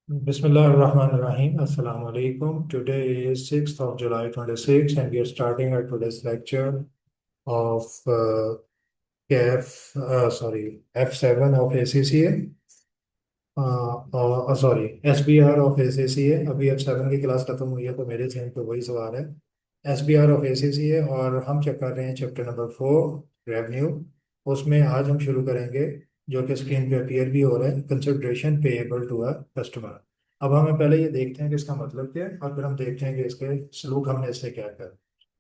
Bismillahirrahmanirrahim. Assalamu alaikum. Today is 6th of July 26 and we are starting our today's lecture of F7 of ACCA. Sorry SBR of ACCA. अभी F7 की class खत्म हुई है तो मेरे जहन पे वही सवाल है। SBR ऑफ ACCA और हम चेक कर रहे हैं चैप्टर नंबर 4 रेवेन्यू। उसमें आज हम शुरू करेंगे जो कि स्क्रीन पे अपीयर भी हो रहा है, consideration payable to a customer. अब हमें पहले ये देखते हैं कि इसका मतलब क्या है और फिर हम देखते हैं कि इसके सलूक हमने इससे क्या कर।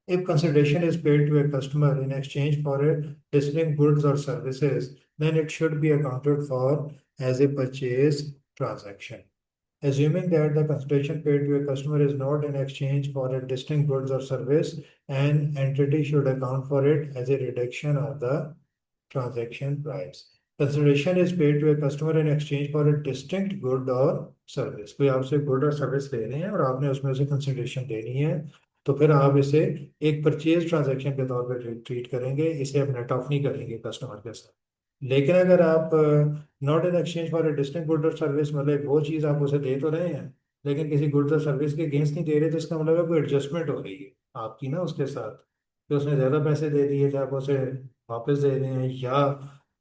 If consideration is paid to a customer in exchange for a distinct goods or services, then it should be accounted for as a purchase transaction. Assuming that the consideration paid to a customer is not in exchange for a distinct goods or service, an entity should account for it as a reduction of the transaction price. Consideration is paid to a customer in exchange for a distinct good or service. कोई आपसे good और service ले रहे हैं और आपने उसमें से कंसिडरेशन देनी है, तो फिर आप इसे एक परचेज ट्रांजैक्शन के तौर पे ट्रीट करेंगे, इसे आप नेट ऑफ नहीं करेंगे कस्टमर के साथ। लेकिन अगर आप not in exchange for a distinct good और सर्विस, मतलब वो चीज़ आप उसे दे तो रहे हैं लेकिन किसी गुड और सर्विस के अगेंस्ट नहीं दे रहे, तो इसका मतलब है कोई एडजस्टमेंट हो रही है आपकी ना उसके साथ, कि उसने ज़्यादा पैसे दे दिए थे, आप उसे वापस दे रहे हैं, या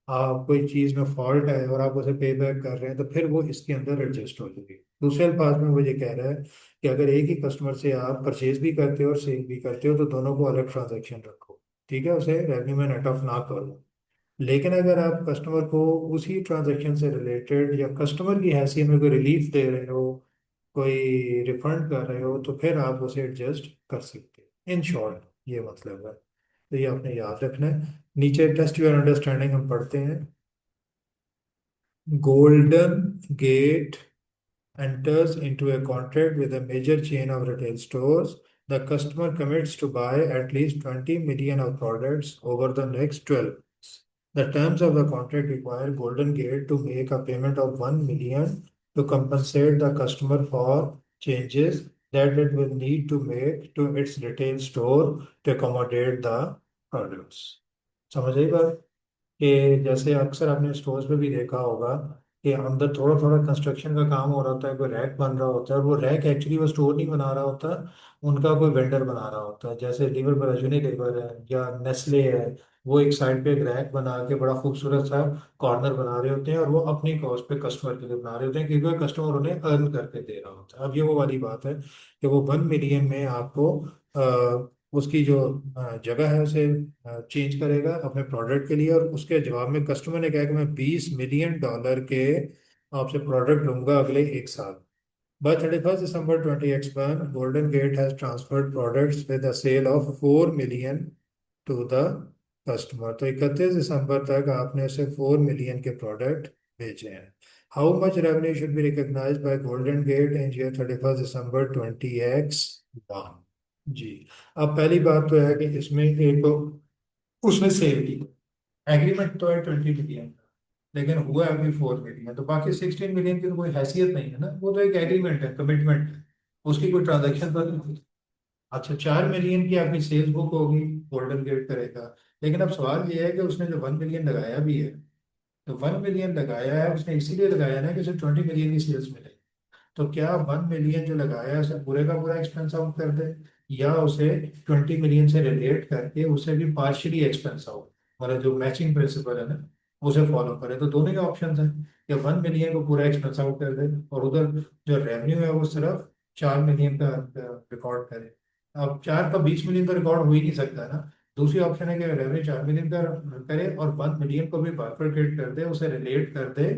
आप कोई चीज़ में फॉल्ट है और आप उसे पे बैक कर रहे हैं, तो फिर वो इसके अंदर एडजस्ट हो जाएगी। दूसरे अल्फाज में वो ये कह रहा है कि अगर एक ही कस्टमर से आप परचेज भी करते हो और सेल भी करते हो तो दोनों को अलग ट्रांजैक्शन रखो, ठीक है, उसे रेवेन्यू में नेट ऑफ ना करो। लेकिन अगर आप कस्टमर को उसी ट्रांजैक्शन से रिलेटेड या कस्टमर की हैसियत में कोई रिलीफ दे रहे हो, कोई रिफंड कर रहे हो, तो फिर आप उसे एडजस्ट कर सकते हो। इन शॉर्ट ये मतलब है, तो ये आपने याद रखना है। नीचे टेस्ट योर अंडरस्टैंडिंग हम पढ़ते हैं। Golden gate enters into a contract with a major chain of retail stores. The customer commits to buy at least 20 million of products over the next 12 months. The terms of the contract require Golden Gate to make a payment of 1 million to compensate the customer for changes that it will need to make to its retail store to accommodate the products. समझ आई बात? कि जैसे अक्सर आपने stores पे भी देखा होगा कि अंदर थोड़ा थोड़ा कंस्ट्रक्शन का काम हो रहा होता है, कोई रैक बन रहा होता है, और वो रैक एक्चुअली वो स्टोर नहीं बना रहा होता, उनका कोई वेंडर बना रहा होता है। जैसे लीवर पर यूनिलीवर है या नेस्ले है, वो एक साइड पे एक रैक बना के बड़ा खूबसूरत सा कॉर्नर बना रहे होते हैं और वो अपनी कॉस्ट पे कस्टमर के लिए बना रहे होते हैं, क्योंकि कस्टमर उन्हें अर्न करके दे रहा होता है। अब ये वो वाली बात है कि वो 1 मिलियन में आपको उसकी जो जगह है उसे चेंज करेगा अपने प्रोडक्ट के लिए, और उसके जवाब में कस्टमर ने कहा कि मैं $20 मिलियन के आपसे प्रोडक्ट लूंगा अगले 1 साल। By 31st December 2021, Golden Gate has transferred products with a sale of 4 million to the customer. तो 31 दिसंबर तक आपने उसे 4 मिलियन के प्रोडक्ट बेचे हैं। How much revenue should be recognised by golden gate in year 31 December 20X1? जी। अब पहली बात तो है कि इसमें एक तो उसने सेल की, एग्रीमेंट तो है 20 मिलियन, लेकिन हुआ है अभी 4 मिलियन, तो बाकी 16 मिलियन की तो कोई हैसियत नहीं है ना, वो तो एक एग्रीमेंट है, कमिटमेंट है, उसकी कोई ट्रांजैक्शन तो नहीं। अच्छा, 4 मिलियन की आपकी सेल्स बुक होगी, गोल्डन गेट करेगा। लेकिन अब सवाल ये है कि उसने जो 1 मिलियन लगाया भी है, तो 1 मिलियन लगाया है उसने इसीलिए लगाया ना कि उसे 20 मिलियन की सेल्स मिले। तो क्या 1 मिलियन जो लगाया है उसे पूरे का पूरा एक्सपेंस आउट कर दे, या उसे 20 मिलियन से रिलेट करके उसे भी पार्शियली एक्सपेंस आउट, मतलब जो मैचिंग प्रिंसिपल है ना उसे फॉलो करे। तो दोनों के ऑप्शन हैं कि 1 मिलियन को पूरा एक्सपेंस आउट कर दे और उधर जो रेवेन्यू है वो सिर्फ 4 मिलियन का रिकॉर्ड करे। अब 4 का 20 मिलियन तो रिकॉर्ड हो ही नहीं सकता ना। दूसरी ऑप्शन है कि रेवेन्यू 4 मिलियन का करे और 1 मिलियन को भी बाइफरकेट कर दे, उसे रिलेट कर दे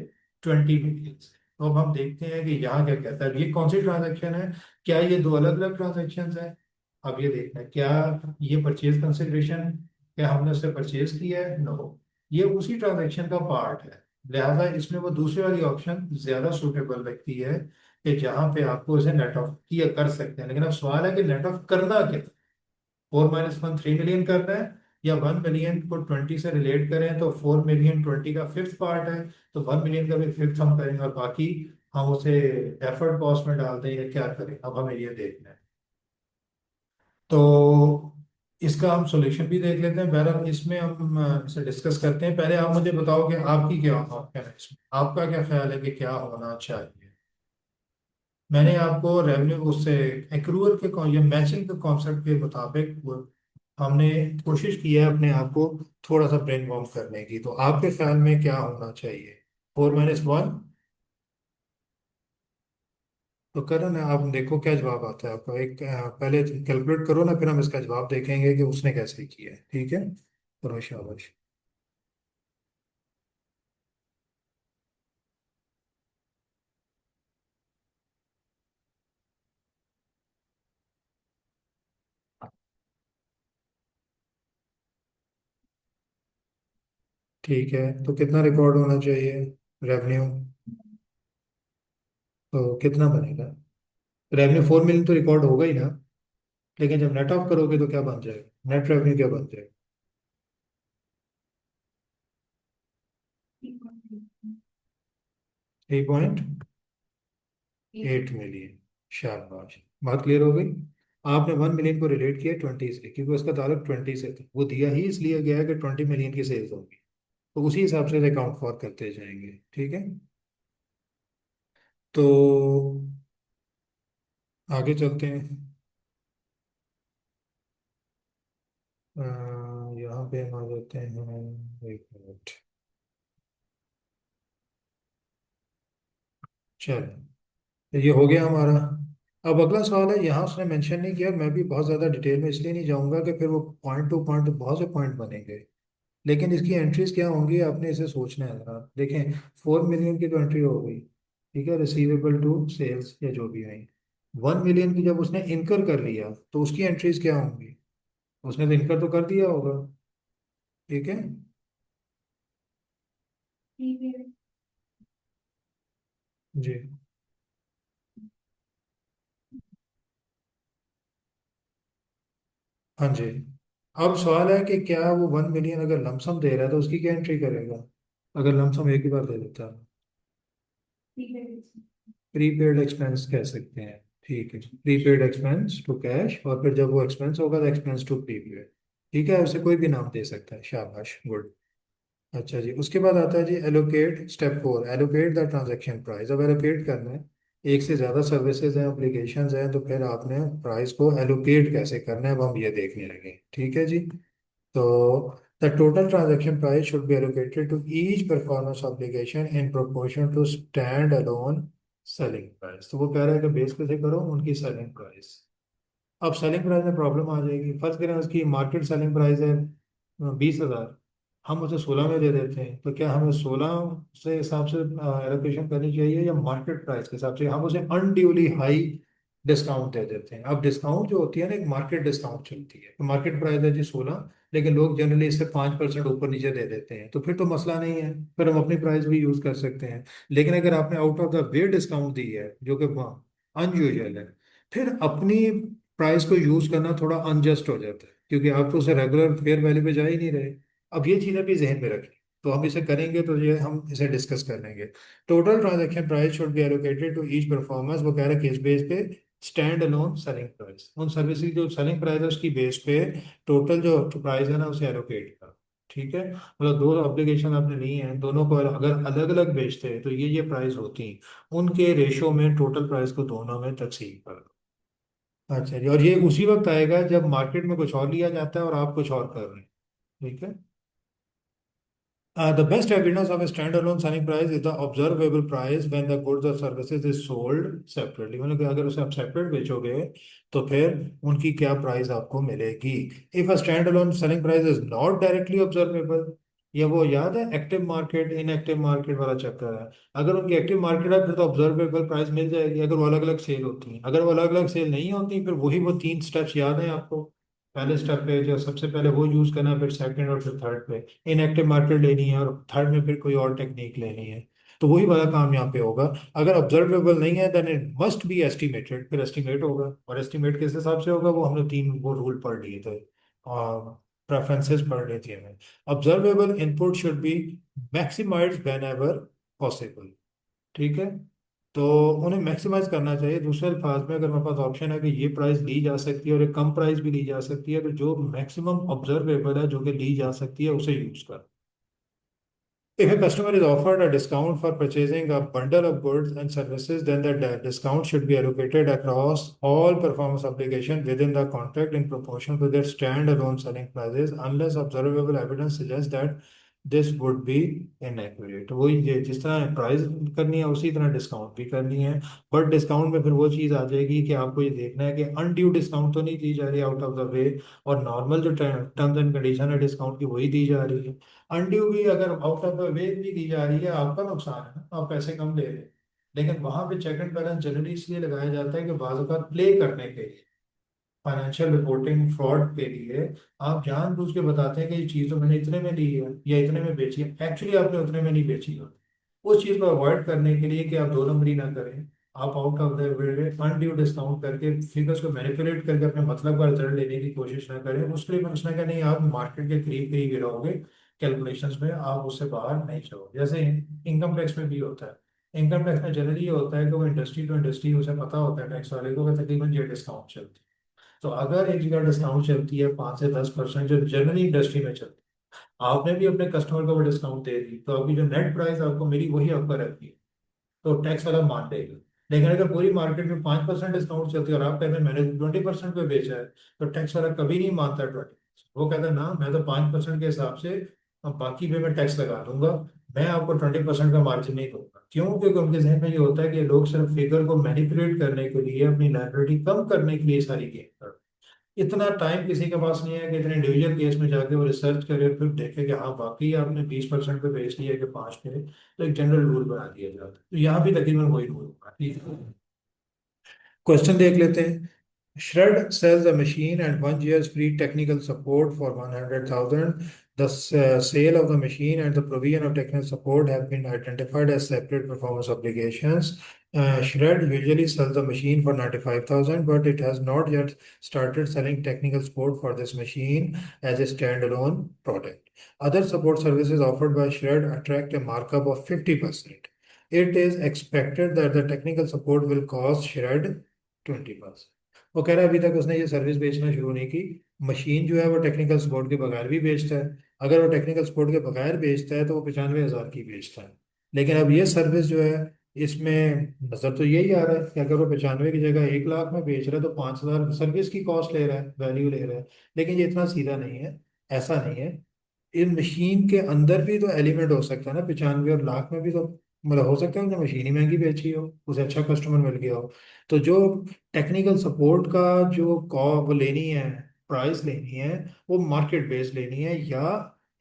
20 मिलियन। तो अब हम देखते हैं कि यहाँ क्या कहता है, ये कौन सी ट्रांजैक्शन है, क्या ये दो अलग अलग ट्रांजैक्शन है। अब ये देखना है क्या ये परचेज कंसिडरेशन, क्या हमने उससे परचेज किया है, नो, ये उसी ट्रांजैक्शन का पार्ट है। लिहाजा इसमें वो दूसरी वाली ऑप्शन ज्यादा सुटेबल लगती है कि जहाँ पे आपको इसे नेट ऑफ किया कर सकते हैं। लेकिन अब सवाल है कि नेट ऑफ करना क्या, 4 - 1 3 मिलियन करना है, या 1 मिलियन को 20 से रिलेट करें तो 4 मिलियन 20 का फिफ्थ पार्ट है, तो 1 मिलियन का भी फिफ्थ हम करेंगे और बाकी हम उसे एफर्ट कॉस्ट में डाल दें या क्या करें, अब हमें ये देखना है। तो इसका हम सॉल्यूशन भी देख लेते हैं, बहरहाल इसमें हम इसे डिस्कस करते हैं। पहले आप मुझे बताओ कि आपकी क्या ऑप्शन है इसमें, आपका क्या ख्याल है कि क्या होना चाहिए। मैंने आपको रेवेन्यू उससे एक्रूअल के या मैचिंग के कॉन्सेप्ट के मुताबिक हमने कोशिश की है अपने आप को थोड़ा सा ब्रेन वॉर्म करने की। तो आपके ख्याल में क्या होना चाहिए? 4 - 1। तो करो ना, आप देखो क्या जवाब आता है आपका। एक पहले कैलकुलेट करो ना, फिर हम इसका जवाब देखेंगे कि उसने कैसे किया है। ठीक है, करो शाबाश। ठीक है, तो कितना रिकॉर्ड होना चाहिए रेवेन्यू? तो कितना बनेगा? रेवेन्यू 4 मिलियन तो रिकॉर्ड होगा ही ना, लेकिन जब नेट ऑफ करोगे तो क्या बन जाएगा, नेट रेवेन्यू क्या बन जाएगा? 3.8 मिलियन। शाबाश, बात क्लियर हो गई। आपने 1 मिलियन को रिलेट किया 20 से, क्योंकि उसका ताल्लुक 20 से था। वो दिया ही इसलिए गया है कि 20 मिलियन की सेल्स होगी, तो उसी हिसाब से अकाउंट फॉर करते जाएंगे। ठीक है, तो आगे चलते हैं। अ, यहाँ पे हम आ जाते हैं। एक मिनट, चलो, ये हो गया हमारा। अब अगला सवाल है, यहाँ उसने मेंशन नहीं किया। मैं भी बहुत ज़्यादा डिटेल में इसलिए नहीं जाऊँगा कि फिर वो पॉइंट टू पॉइंट बहुत से पॉइंट बनेंगे। लेकिन इसकी एंट्रीज क्या होंगी, आपने इसे सोचना है जरा। देखें, 4 मिलियन की तो एंट्री हो गई, ठीक है, रिसीवेबल टू सेल्स या जो भी है। 1 मिलियन की जब उसने इनकर कर लिया तो उसकी एंट्रीज क्या होंगी? उसने तो इनकर तो कर दिया होगा। ठीक है, जी, हाँ जी। अब सवाल है कि क्या वो 1 मिलियन अगर लमसम दे रहा है तो उसकी क्या एंट्री करेगा? अगर लमसम एक ही बार दे देता है, प्रीपेड एक्सपेंस कह सकते हैं। ठीक है, प्रीपेड एक्सपेंस टू कैश, और फिर जब वो एक्सपेंस होगा तो एक्सपेंस टू प्रीपेड। ठीक है, उसे कोई भी नाम दे सकता है, शाबाश, गुड। अच्छा जी, उसके बाद आता है जी allocate, step 4, allocate the transaction price. अब एलोकेट करना है, एक से ज़्यादा सर्विसेज हैं, एप्लीकेशंस हैं, तो फिर आपने प्राइस को एलोकेट कैसे करना है, अब हम ये देखने लगे। ठीक है जी, तो the total transaction price should be allocated to each performance application in proportion to stand alone selling price. तो वो कह रहा है कि बेस कैसे करो उनकी सेलिंग प्राइस। अब सेलिंग प्राइस में प्रॉब्लम आ जाएगी। फर्स्ट करें, उसकी मार्केट सेलिंग प्राइस है 20,000, हम उसे 16 में दे देते हैं, तो क्या हमें 16 से हिसाब से एलोकेशन करनी चाहिए या मार्केट प्राइस के हिसाब से? हम उसे अनड्यूली हाई डिस्काउंट दे देते हैं। अब डिस्काउंट जो होती है ना, एक मार्केट डिस्काउंट चलती है। तो मार्केट प्राइस है जी 16, लेकिन लोग जनरली इससे 5% ऊपर नीचे दे देते हैं, तो फिर तो मसला नहीं है, फिर हम अपनी प्राइस भी यूज कर सकते हैं। लेकिन अगर आपने out of the way discount दी है, जो कि अनयूजुअल है, फिर अपनी प्राइस को यूज करना थोड़ा अनजस्ट हो जाता है, क्योंकि आप तो उसे रेगुलर फेयर वैल्यू पे जा ही नहीं रहे। अब ये चीज़ भी जहन में रखें। तो हम इसे करेंगे, तो ये हम इसे डिस्कस कर लेंगे। Total transaction price should be allocated to each performance, वो कह रहा है केस बेस पे, स्टैंड अलोन सेलिंग प्राइस, उन सर्विस की जो सेलिंग प्राइस है उसकी बेस पे टोटल जो प्राइस है ना उसे एलोकेट कर। ठीक है, मतलब दो एप्लीकेशन आपने ली हैं, दोनों को अगर अलग अलग बेचते हैं तो ये प्राइस होती, उनके रेशो में टोटल प्राइस को दोनों में तकसीम कर। अच्छा जी, और ये उसी वक्त आएगा जब मार्केट में कुछ और लिया जाता है और आप कुछ और कर रहे हैं। ठीक है, the best evidence of a standalone selling price is the observable price when the goods or services is sold separately। मतलब कि अगर उसे आप सेपरेट बेचोगे तो फिर उनकी क्या प्राइस आपको मिलेगी। If a stand alone selling price is not directly observable, या वो याद है एक्टिव मार्केट इनएक्टिव मार्केट वाला चक्कर है। अगर उनकी एक्टिव मार्केट है फिर तो ऑब्जर्वेबल प्राइस मिल जाएगी, अगर वो अलग अलग सेल होती है। अगर वो अलग अलग सेल नहीं होती, फिर वही वो 3 स्टेप्स याद है आपको। पहले स्टेप पे जो सबसे पहले वो यूज करना है, फिर सेकंड और फिर थर्ड पे इनएक्टिव मार्केट लेनी है, और थर्ड में फिर कोई और टेक्निक लेनी है। तो वही वाला काम यहाँ पे होगा। अगर ऑब्जर्वेबल नहीं है then it must be estimated, फिर एस्टिमेट होगा। और एस्टिमेट किस हिसाब से होगा, वो हमने 3 वो रूल पढ़ लिए थे, और प्रेफरेंसेस पढ़ ली थी हमें। Observable input should be maximised when ever possible. ठीक है, तो उन्हें मैक्सिमाइज करना चाहिए। दूसरे अल्फाज में, अगर हमारे पास ऑप्शन है कि ये प्राइस ली जा सकती है और एक कम प्राइस भी ली जा सकती है, तो जो मैक्सिमम ऑब्जर्वेबल है, जो कि ली जा सकती है, उसे यूज कर। If a customer is offered a discount for purchasing a bundle of goods and services, then the discount should be allocated across all performance obligations within the contract in proportion to their standalone selling prices, unless observable evidence suggests that this would be inaccurate. वही जिस तरह price करनी है उसी तरह discount भी करनी है, बट डिस्काउंट में फिर वो चीज़ आ जाएगी कि आपको ये देखना है कि अनड्यू डिस्काउंट तो नहीं दी जा रही आउट ऑफ द वे, और नॉर्मल जो टर्म्स एंड कंडीशन है डिस्काउंट की वही दी जा रही है। अनड्यू भी अगर आउट ऑफ द वे भी दी जा रही है, आपका नुकसान है ना, आप पैसे कम ले रहे हैं। लेकिन वहां पे चेक एंड बैलेंस जनरली इसलिए लगाया जाता है कि बाज़ अवत प्ले करने के लिए, फाइनेंशियल रिपोर्टिंग फ्रॉड के लिए आप जानबूझ के बताते हैं कि ये चीज़ तो मैंने इतने में ली है या इतने में बेची है, एक्चुअली आपने उतने में नहीं बेची है। उस चीज़ को अवॉइड करने के लिए कि आप दो नंबरी ना करें, आप out of the way undue discount करके फिगर्स को मैनिपुलेट करके अपने मतलब का रिजल्ट लेने की कोशिश ना करें। उसके लिए मैंने कहा नहीं, आप मार्केट के करीब करीब ही रहोगे कैलकुलेशंस में, आप उससे बाहर नहीं जाओगे। जैसे इनकम टैक्स में भी होता है, इनकम टैक्स में जनरली ये होता है कि वो इंडस्ट्री टू इंडस्ट्री उसे पता होता है टैक्स वाले को कि तकरीबन ये डिस्काउंट चलती है। तो अगर एक जगह डिस्काउंट चलती है 5 से 10% जो जनरली इंडस्ट्री में चलती है, आपने भी अपने कस्टमर को वो डिस्काउंट दे दी, तो आपकी जो नेट प्राइस आपको मिली वही आपका रहती है, तो टैक्स वाला मान देगा। लेकिन अगर पूरी मार्केट में 5% डिस्काउंट चलती है और आप कहते हैं मैंने 20% पे बेचा है, तो टैक्स वाला कभी नहीं मानता 20%। वो कहता है ना, मैं तो 5% के हिसाब से अब बाकी पे मैं टैक्स लगा दूंगा, मैं आपको 20% का मार्जिन नहीं दूंगा। क्यों? क्योंकि उनके जहन में ये होता है कि लोग सिर्फ फिगर को मैनिपुलेट करने के लिए, अपनी लायबिलिटी कम करने के लिए सारी गेम करते हैं। इतना टाइम किसी के पास नहीं है कि इतने इंडिविजुअल केस में जाके वो रिसर्च करे और फिर देखे कि हाँ वाकई आपने 20% पे बेच लिया कि 5 पे, तो एक जनरल रूल बना दिया जाता है। तो यहाँ भी तकरीबन वही रूल होगा। ठीक है, क्वेश्चन देख लेते हैं। Shred sells a machine and 1 year's free technical support for 100,000. The sale of the machine and the provision of technical support have been identified as separate performance obligations. Shred usually sells the machine for 95,000, but it has not yet started selling technical support for this machine as a standalone product. Other support services offered by Shred attract a markup of 50%. It is expected that the technical support will cost Shred 20%। वो कह रहा है अभी तक उसने ये service बेचना शुरू नहीं की। मशीन जो है वो टेक्निकल सपोर्ट के बगैर भी बेचता है। अगर वो टेक्निकल सपोर्ट के बगैर बेचता है तो वो 95,000 की बेचता है। लेकिन अब ये सर्विस जो है, इसमें नजर तो यही आ रहा है कि अगर वो 95 की जगह 1 लाख में बेच रहा है तो 5,000 सर्विस की कॉस्ट ले रहा है, वैल्यू ले रहा है। लेकिन ये इतना सीधा नहीं है, ऐसा नहीं है। इन मशीन के अंदर भी तो एलिमेंट हो सकता है ना, 95 और लाख में भी तो मतलब हो सकता है उसने मशीन ही महंगी बेची हो, उसे अच्छा कस्टमर मिल गया हो। तो जो टेक्निकल सपोर्ट का जो वो लेनी है, प्राइस लेनी है, वो मार्केट बेस्ड लेनी है या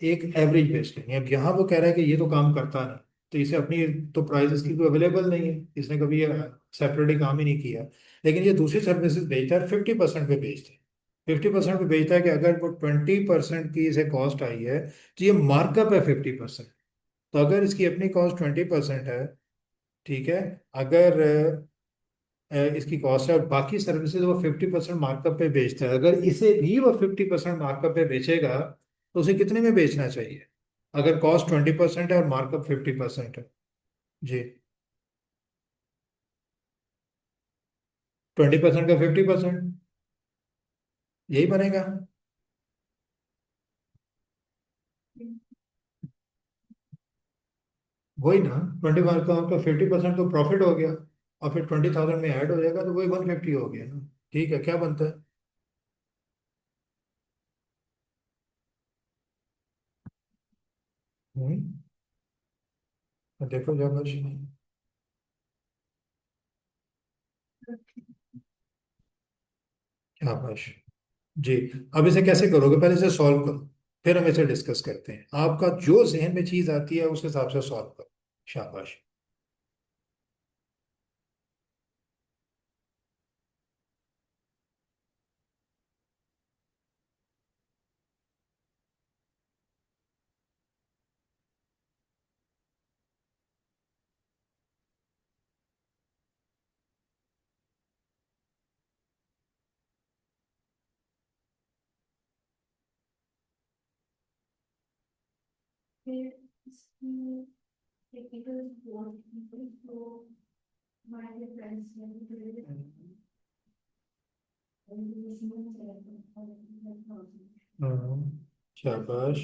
एक एवरेज बेस्ड लेनी है। अब यहाँ वो कह रहा है कि ये तो काम करता नहीं, तो इसे अपनी तो प्राइस इसकी कोई अवेलेबल नहीं है, इसने कभी सेपरेटली काम ही नहीं किया। लेकिन ये दूसरी सर्विसेज बेचता है, 50% पे बेचता है। 50% पे बेचता है कि अगर वो 20% की इसे कॉस्ट आई है तो ये मार्कअप है 50%। तो अगर इसकी अपनी कॉस्ट 20% है, ठीक है, अगर इसकी कॉस्ट है और बाकी सर्विसेज वो 50% मार्कअप पे बेचता है, अगर इसे भी वो 50% मार्कअप पे बेचेगा तो उसे कितने में बेचना चाहिए? अगर कॉस्ट 20% है और मार्कअप 50% है। जी, 20% का 50%, यही बनेगा। वही ना, 20 का आपका 50% तो प्रॉफिट हो गया, और फिर 20,000 में ऐड हो जाएगा तो वही 150 हो गया ना। ठीक है, क्या बनता है? देखो जब क्या बात। जी, अब इसे कैसे करोगे? पहले इसे सॉल्व करो, फिर हम इसे डिस्कस करते हैं। आपका जो जहन में चीज आती है उस हिसाब से सॉल्व करो। शाबाश। हम्म, शाबाश।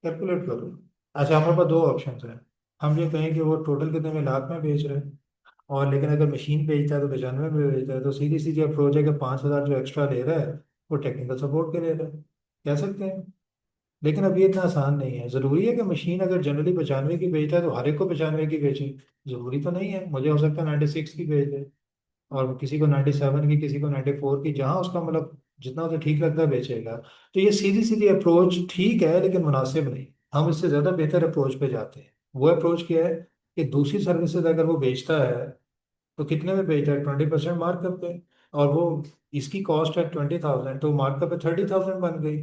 कैलकुलेट करो। अच्छा, हमारे पास दो ऑप्शन है। हम ये कहें कि वो टोटल कितने में, लाख में बेच रहे हैं, और लेकिन अगर मशीन बेचता है तो 95 में बेचता है, तो सीधी सीधी अप्रोच है कि 5,000 जो एक्स्ट्रा ले रहा है वो टेक्निकल सपोर्ट के ले रहा है। कह सकते हैं। लेकिन अब ये इतना आसान नहीं है। ज़रूरी है कि मशीन अगर जनरली 95 की बेचता है तो हर एक को 95 की बेचे? ज़रूरी तो नहीं है। मुझे हो सकता है 96 की बेच दे, और किसी को 97 की, किसी को 94 की, जहां उसका मतलब जितना उसे ठीक लगता है बेचेगा। तो ये सीधी सीधी अप्रोच ठीक है लेकिन मुनासिब नहीं। हम इससे ज़्यादा बेहतर अप्रोच पे जाते हैं। वो अप्रोच क्या है कि दूसरी सर्विसेज अगर वो बेचता है तो कितने में बेच रहा है, 20% मार्कअप पे, और वो इसकी कॉस्ट है 20,000, तो मार्कअप पे 30,000 बन गई।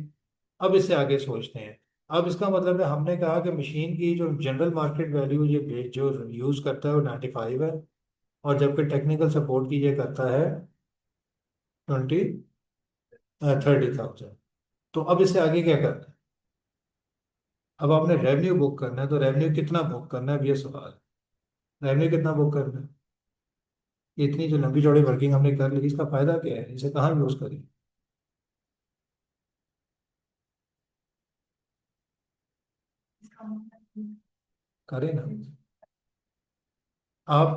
अब इससे आगे सोचते हैं। अब इसका मतलब है, हमने कहा कि मशीन की जो जनरल मार्केट वैल्यू ये जो यूज़ करता है वो 95 है, और जबकि टेक्निकल सपोर्ट की ये करता है 30,000। तो अब इससे आगे क्या करना है? अब आपने रेवेन्यू बुक करना है, तो रेवेन्यू कितना बुक करना है, अब ये सवाल है। रेवेन्यू कितना बुक करना है? इतनी जो लंबी चौड़ी वर्किंग हमने कर ली, इसका फायदा क्या है? इसे कहाँ यूज़ करें? करें ना। आप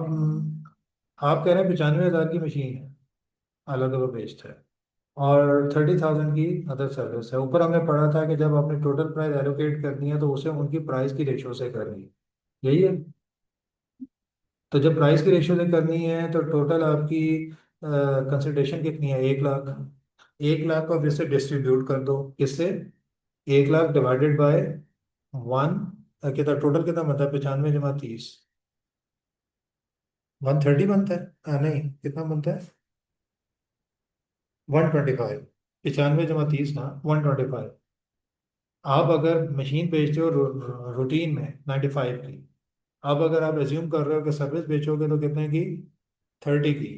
आप कह रहे हैं 95,000 की मशीन है, अलग अलग बेस्ड है, और 30,000 की अदर सर्विस है। ऊपर हमने पढ़ा था कि जब आपने टोटल प्राइस एलोकेट करनी है तो उसे उनकी प्राइस की रेशो से करनी है, यही है। तो जब प्राइस की रेशो से करनी है तो टोटल आपकी कंसिडरेशन कितनी है, 1 लाख। 1 लाख को अब इससे डिस्ट्रीब्यूट कर दो, किससे? 1 लाख डिवाइडेड बाय वन, कितना टोटल कितना बनता है, 95 जमा 30, 130 बनता है। नहीं, कितना बनता है? 125। 95 जमा 30 ना, 125। आप अगर मशीन बेचते हो रूटीन में 95 की, अब अगर आप एज्यूम कर रहे हो कि सर्विस बेचोगे तो कितने की, 30 की,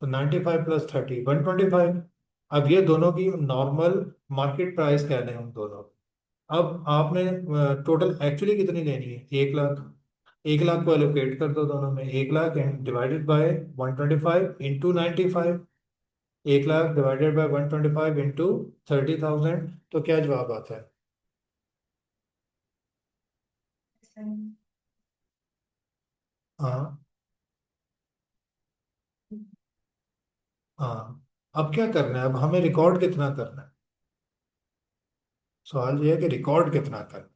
तो 95 प्लस 30, 125। अब ये दोनों की नॉर्मल मार्केट प्राइस कह लें उन दोनों। अब आपने टोटल एक्चुअली कितनी लेनी है, 1 लाख। 1 लाख को एलोकेट कर दो दोनों में, 1 lakh divided by 125 into 95। 1 lakh divided by 125 into 30,000। तो क्या जवाब आता है? हाँ। हाँ। अब क्या करना है, अब हमें रिकॉर्ड कितना करना है? सवाल ये है कि रिकॉर्ड कितना करना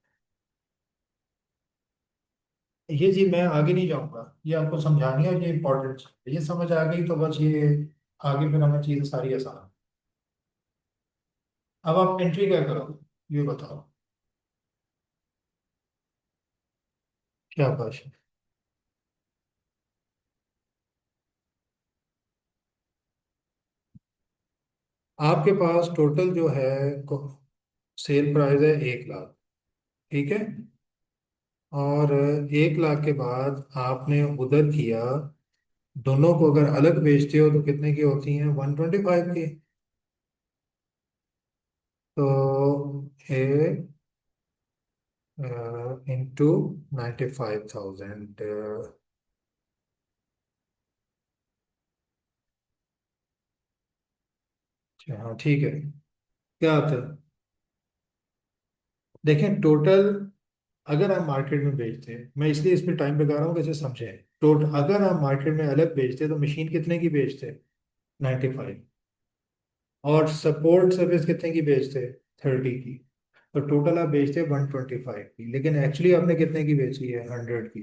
है। ये जी मैं आगे नहीं जाऊंगा, ये आपको समझानी है, ये इंपॉर्टेंट है। ये समझ आ गई तो बस ये आगे फिर हमें चीज़ें सारी आसान। अब आप एंट्री क्या करोगे, ये बताओ। क्या भाषा? आपके पास टोटल जो है सेल प्राइस है 1 लाख, ठीक है। और 1 लाख के बाद आपने उधर किया, दोनों को अगर अलग बेचते हो तो कितने की होती हैं, 125 की। तो ए इंटू 95,000। हाँ ठीक है। क्या आता है? देखें टोटल, अगर आप मार्केट में बेचते हैं, मैं इसलिए इस पे टाइम लगा रहा हूँ कि इसे समझें। टोटल अगर आप मार्केट में अलग बेचते हैं तो मशीन कितने की बेचते हैं, 95, और सपोर्ट सर्विस कितने की बेचते हैं, 30 की। तो टोटल आप बेचते हैं 125 की, लेकिन एक्चुअली आपने कितने की बेची है, 100 की।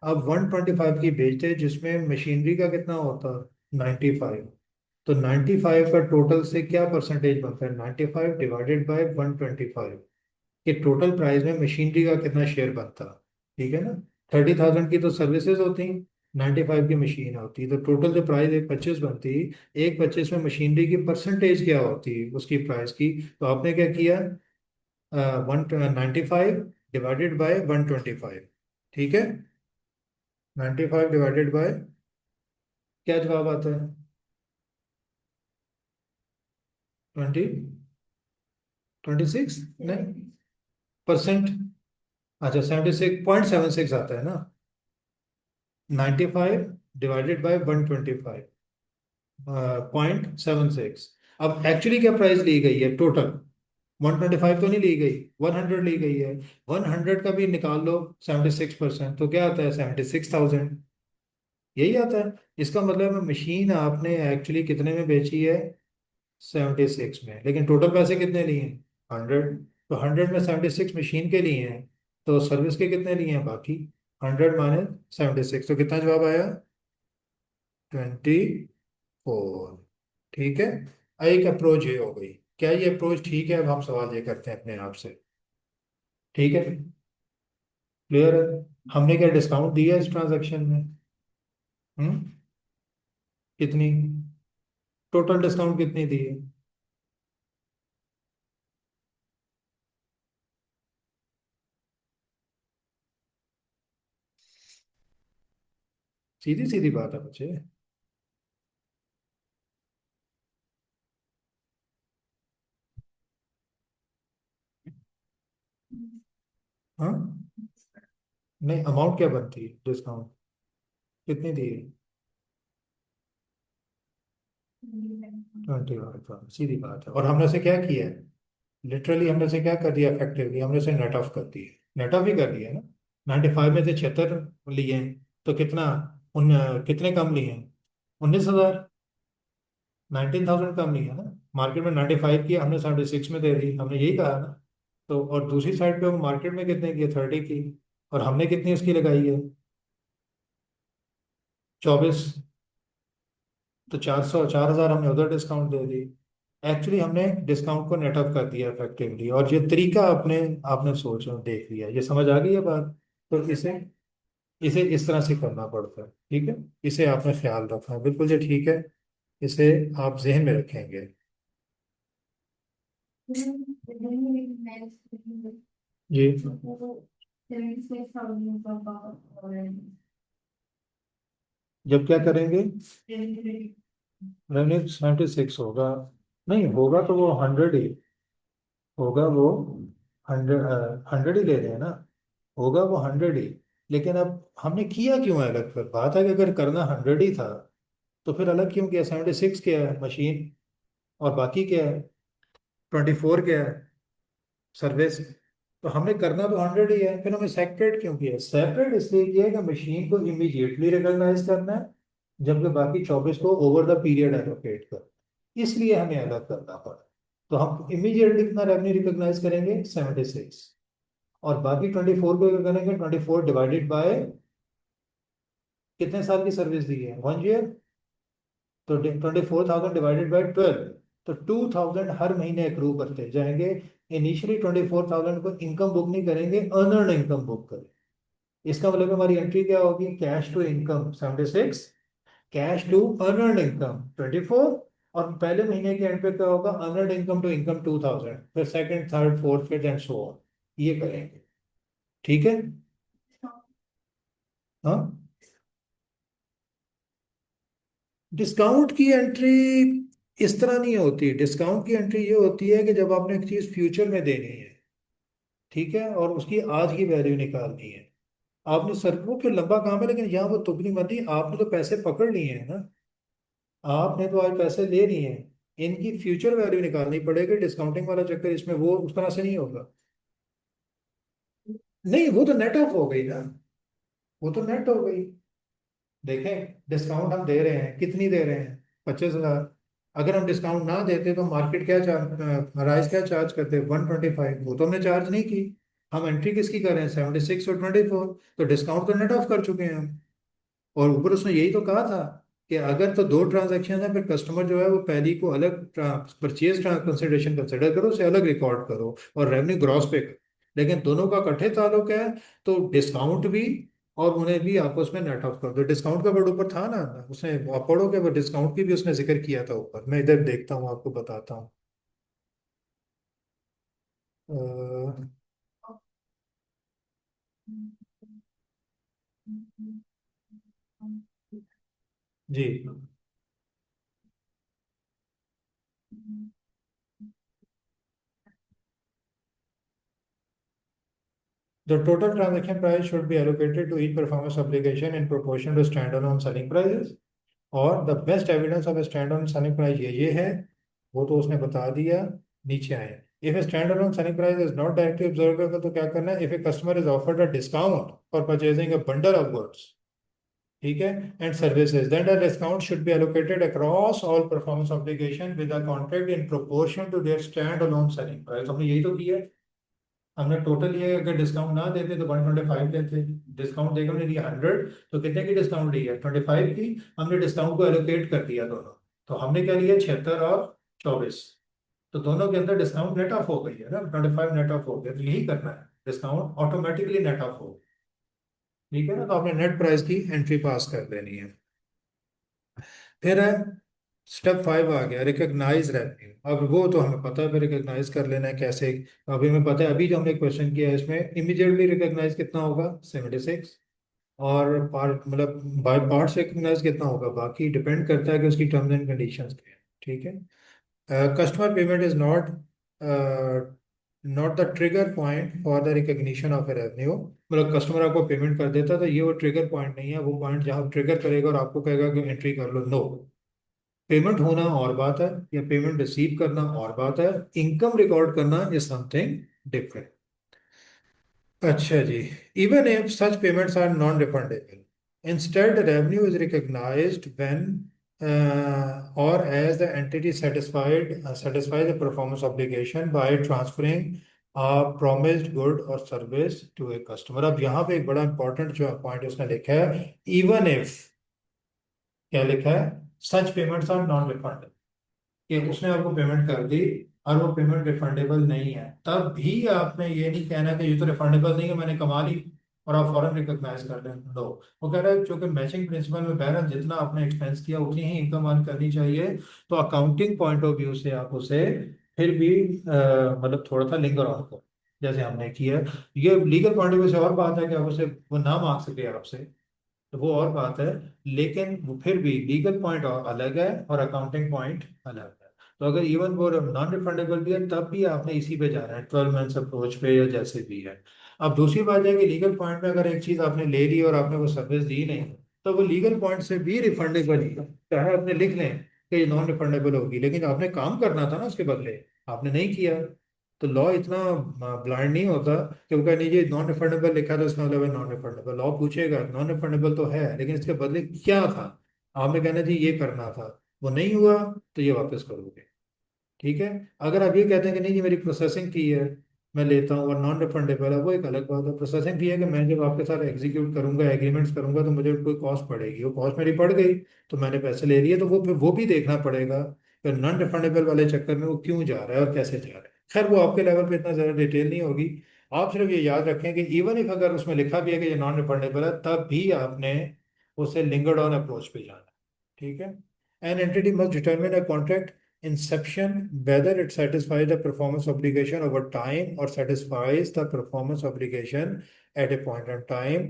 अब 125 की बेचते हैं जिसमें मशीनरी का कितना होता है, 95। तो 95 का टोटल से क्या परसेंटेज बनता है, 95 डिवाइडेड बाय 125, कि टोटल प्राइस में मशीनरी का कितना शेयर बनता है। ठीक है ना। 30,000 की तो सर्विसेज होती, 95 की मशीन होती, तो टोटल जो प्राइस 125 बनती, 125 में मशीनरी की परसेंटेज क्या होती उसकी प्राइस की। तो आपने क्या किया, 195 डिवाइडेड बाय 125, ठीक है। 95 डिवाइडेड बाय, क्या जवाब आता है, 26, नहीं, परसेंट। अच्छा, 76.76 आता है ना। 95 डिवाइडेड बाय 125, 0.76। अब एक्चुअली क्या प्राइस ली गई है टोटल? 125 तो नहीं ली गई, 100 ली गई है। 100 का भी निकाल लो 76%, तो क्या आता है? 76,000। यही आता है। इसका मतलब है मशीन आपने एक्चुअली कितने में बेची है? 76 में, लेकिन टोटल पैसे कितने लिए हैं? 100। तो 100 में 76 मशीन के लिए हैं, तो सर्विस के कितने लिए हैं बाकी? 100 - 76, तो कितना जवाब आया? 24। ठीक है। एक अप्रोच ये हो गई। क्या ये अप्रोच ठीक है? अब हम सवाल ये करते हैं अपने आप से। ठीक है, क्लियर है? हमने क्या डिस्काउंट दिया इस ट्रांजैक्शन में? हम्म। कितनी? टोटल डिस्काउंट कितनी दी है? सीधी सीधी बात है बच्चे। हाँ, नहीं, अमाउंट क्या बनती है डिस्काउंट? कितनी दी है? 25। सीधी बात है। और हमने से क्या किया है? लिटरली हमने से क्या कर दिया? इफेक्टिवली हमने से नेट ऑफ कर दिया। नेट ऑफ ही कर दिया ना। 95 में से 76 लिए हैं, तो कितना? कितने कम लिए हैं? 19,000। 19,000 कम लिए है ना। मार्केट में 95 की, हमने 76 में दे दी, हमने यही कहा ना। तो और दूसरी साइड पे वो मार्केट में कितने की है? 30 की। और हमने कितनी इसकी लगाई है? 24। तो 400 4,000 हमने उधर डिस्काउंट दे दी। एक्चुअली हमने डिस्काउंट को नेट ऑफ कर दिया इफेक्टिवली, और ये तरीका आपने आपने सोचा देख लिया, ये समझ आ गई है बात? तो इसे इसे इस तरह से करना पड़ता है। ठीक है, इसे आपने ख्याल रखना है, बिल्कुल जी ठीक है। इसे आप जहन में रखेंगे। जी। जब क्या करेंगे? रेवेन्यू 76 होगा। नहीं होगा तो वो 100 ही होगा। वो 100 ही ले रहे हैं ना। होगा वो 100 ही। लेकिन अब हमने किया क्यों है अलग? फिर बात है कि अगर करना 100 ही था, तो फिर अलग क्यों किया? 76 क्या है मशीन, और बाकी क्या है? 24 क्या है? सर्विस। तो हमने करना तो 100 ही है, फिर हमें सेपरेट क्यों किया? सेपरेट इसलिए किया कि मशीन को इमीडिएटली रिकॉग्नाइज करना है, जबकि बाकी 24 को ओवर द पीरियड एलोकेट कर, इसलिए हमें अलग करना पड़ा। तो हम इमीडिएटली कितना रेवेन्यू रिकॉग्नाइज करेंगे? 76। और बाकी 24 को क्या करेंगे? 24 डिवाइडेड बाय कितने साल की सर्विस दी है? 1 ईयर। तो 24,000 डिवाइडेड बाय 12। तो 2,000 हर महीने अक्रू करते जाएंगे। इनिशियली 24,000 को इनकम बुक नहीं करेंगे, अर्नर्ड इनकम बुक करें। इसका मतलब हमारी एंट्री क्या होगी? Cash to income 76, cash to earned income 24, और पहले महीने के एंड पे क्या होगा? अर्नर्ड इनकम टू इनकम 2,000, फिर सेकंड थर्ड फोर्थ फिर एंड सो ऑन। ये करेंगे। ठीक है। हाँ, डिस्काउंट की एंट्री इस तरह नहीं होती। डिस्काउंट की एंट्री ये होती है कि जब आपने एक चीज फ्यूचर में देनी है, ठीक है, और उसकी आज की वैल्यू निकालनी है। आपने सर वो फिर लंबा काम है, लेकिन यहाँ वो तुगनी मत, आपने तो पैसे पकड़ लिए हैं ना। आपने तो आज पैसे ले लिए हैं, इनकी फ्यूचर वैल्यू निकालनी पड़ेगी। डिस्काउंटिंग वाला चक्कर इसमें वो उस तरह से नहीं होगा। नहीं, वो तो नेट ऑफ हो गई ना। वो तो नेट हो गई। देखें, डिस्काउंट हम दे रहे हैं, कितनी दे रहे हैं? 25,000। अगर हम डिस्काउंट ना देते तो मार्केट क्या चार्ज, राइस क्या चार्ज करते? 125। वो तो हमने चार्ज नहीं की। हम एंट्री किसकी कर रहे हैं? 76 और 24। तो डिस्काउंट तो नेट ऑफ कर चुके हैं हम। और ऊपर उसने यही तो कहा था कि अगर तो दो ट्रांजैक्शन है, फिर कस्टमर जो है वो पहली को अलग परचेज कंसिडरेशन कंसिडर करो, उसे अलग रिकॉर्ड करो, और रेवेन्यू ग्रॉस पे करो। लेकिन दोनों का इकट्ठे ताल्लुक है, तो डिस्काउंट भी और उन्हें भी आपस में नेट ऑफ कर दो। डिस्काउंट का वर्ड ऊपर था ना, उसने, आप पढ़ोगे वो डिस्काउंट की भी उसने जिक्र किया था ऊपर। मैं इधर देखता हूँ, आपको बताता हूँ। अ, जी। The total transaction price should be allocated to each performance obligation in proportion to standalone selling prices. और the best evidence of a standalone selling price ये है, वो तो उसने बता दिया। नीचे आए, if a standalone selling price is not directly observable, तो क्या करना है, if a customer is offered a discount for purchasing a bundle of goods, ठीक है, and services, then the discount should be allocated across all performance obligation with a contract in proportion to there stand alone selling price. हमने यही तो किया है। हमने total ये अगर डिस्काउंट ना देते तो 125 देते, डिस्काउंट देकर हमने दिया 100, तो कितने की डिस्काउंट दी है, 25 की। हमने डिस्काउंट को एलोकेट कर दिया दोनों, तो हमने क्या लिया, 76 और 24, तो दोनों के अंदर डिस्काउंट नेट ऑफ हो गई है ना, 25 नेट ऑफ हो गया, तो यही करना है, डिस्काउंट ऑटोमेटिकली नेट ऑफ हो, ठीक है ना। तो आपने नेट प्राइस की एंट्री पास कर देनी है। फिर है स्टेप 5 आ गया, रिकॉग्नाइज रेवेन्यू। अब वो तो हमें पता है रिकॉग्नाइज कर लेना है कैसे। अभी हमें पता है, अभी जो हमने क्वेश्चन किया है इसमें इमीडिएटली रिकॉग्नाइज कितना होगा, 76, और पार्ट मतलब बाय पार्ट्स रिकॉग्नाइज कितना होगा, बाकी डिपेंड करता है कि उसकी टर्म्स एंड कंडीशंस क्या है, ठीक है। Customer payment is not not the trigger point for the recognition of a revenue, मतलब कस्टमर आपको पेमेंट कर देता तो ये वो ट्रिगर पॉइंट नहीं है, वो पॉइंट जहाँ ट्रिगर करेगा और आपको कहेगा कि एंट्री कर लो, नो। पेमेंट होना और बात है, या पेमेंट रिसीव करना और बात है, इनकम रिकॉर्ड करना इज समथिंग डिफरेंट। अच्छा जी, even if such payments are non refundable, instead revenue is recognized when or as the entity satisfies the performance obligation by transferring a promised good or service to a customer। अब यहाँ पे एक बड़ा important जो point उसने लिखा है, even if, क्या लिखा है, सच पेमेंट्स आर नॉन रिफंडेबल, कि उसने आपको पेमेंट कर दी और वो पेमेंट रिफंडेबल नहीं है, तब भी आपने ये नहीं कहना कि ये तो रिफंडेबल नहीं है, मैंने कमा ली और आप फौरन रिकॉग्नाइज कर लें, नो। वो कह रहा है चूंकि मैचिंग प्रिंसिपल में बहरहाल जितना आपने एक्सपेंस किया उतनी ही इनकम अर्न करनी चाहिए, तो अकाउंटिंग पॉइंट ऑफ व्यू से आप उसे फिर भी मतलब थोड़ा सा लिंगर ऑन करो, जैसे हमने किया। ये लीगल पॉइंट ऑफ व्यू से और बात है कि आप उसे वो ना मांग सके आपसे, तो वो और बात है, लेकिन वो फिर भी लीगल पॉइंट अलग है और अकाउंटिंग पॉइंट अलग है। तो अगर इवन वो नॉन रिफंडेबल भी है तब भी आपने इसी पे जाना है, 12 मंथ्स अप्रोच पे या जैसे भी है। अब दूसरी बात है कि लीगल पॉइंट में अगर एक चीज आपने ले ली और आपने वो सर्विस दी नहीं, तो वो लीगल पॉइंट से भी रिफंडेबल ही है, चाहे आपने लिख लें कि ये नॉन रिफंडेबल होगी, लेकिन आपने काम करना था ना उसके बदले, आपने नहीं किया। तो लॉ इतना ब्लाइंड नहीं होता कि वो कह लीजिए नॉन रिफंडेबल लिखा था इसका मतलब है नॉन रिफंडेबल। लॉ पूछेगा नॉन रिफंडेबल तो है, लेकिन इसके बदले क्या था, आपने कहना जी ये करना था, वो नहीं हुआ, तो ये वापस करोगे, ठीक है। अगर आप ये कहते हैं कि नहीं जी मेरी प्रोसेसिंग फी है, मैं लेता हूँ, और नॉन रिफंडेबल है, वो एक अलग बात है। प्रोसेसिंग फी है कि मैं जब आपके साथ एग्जीक्यूट करूंगा, एग्रीमेंट्स करूंगा, तो मुझे कोई कॉस्ट पड़ेगी, वो कॉस्ट मेरी पड़ गई, तो मैंने पैसे ले लिए, तो वो भी देखना पड़ेगा कि नॉन रिफंडेबल वाले चक्कर में वो क्यों जा रहा है और कैसे जा रहा है। खैर वो आपके लेवल पे इतना ज़्यादा डिटेल नहीं होगी। आप सिर्फ ये याद रखें कि इवन इफ अगर उसमें लिखा भी है कि ये नॉन रिफंडेबल है, तब भी आपने उसे लिंगर्ड ऑन अप्रोच पे जाना है, ठीक है। An entity must determine a contract inception whether it satisfies the performance obligation over time or satisfies the performance obligation at a point in time।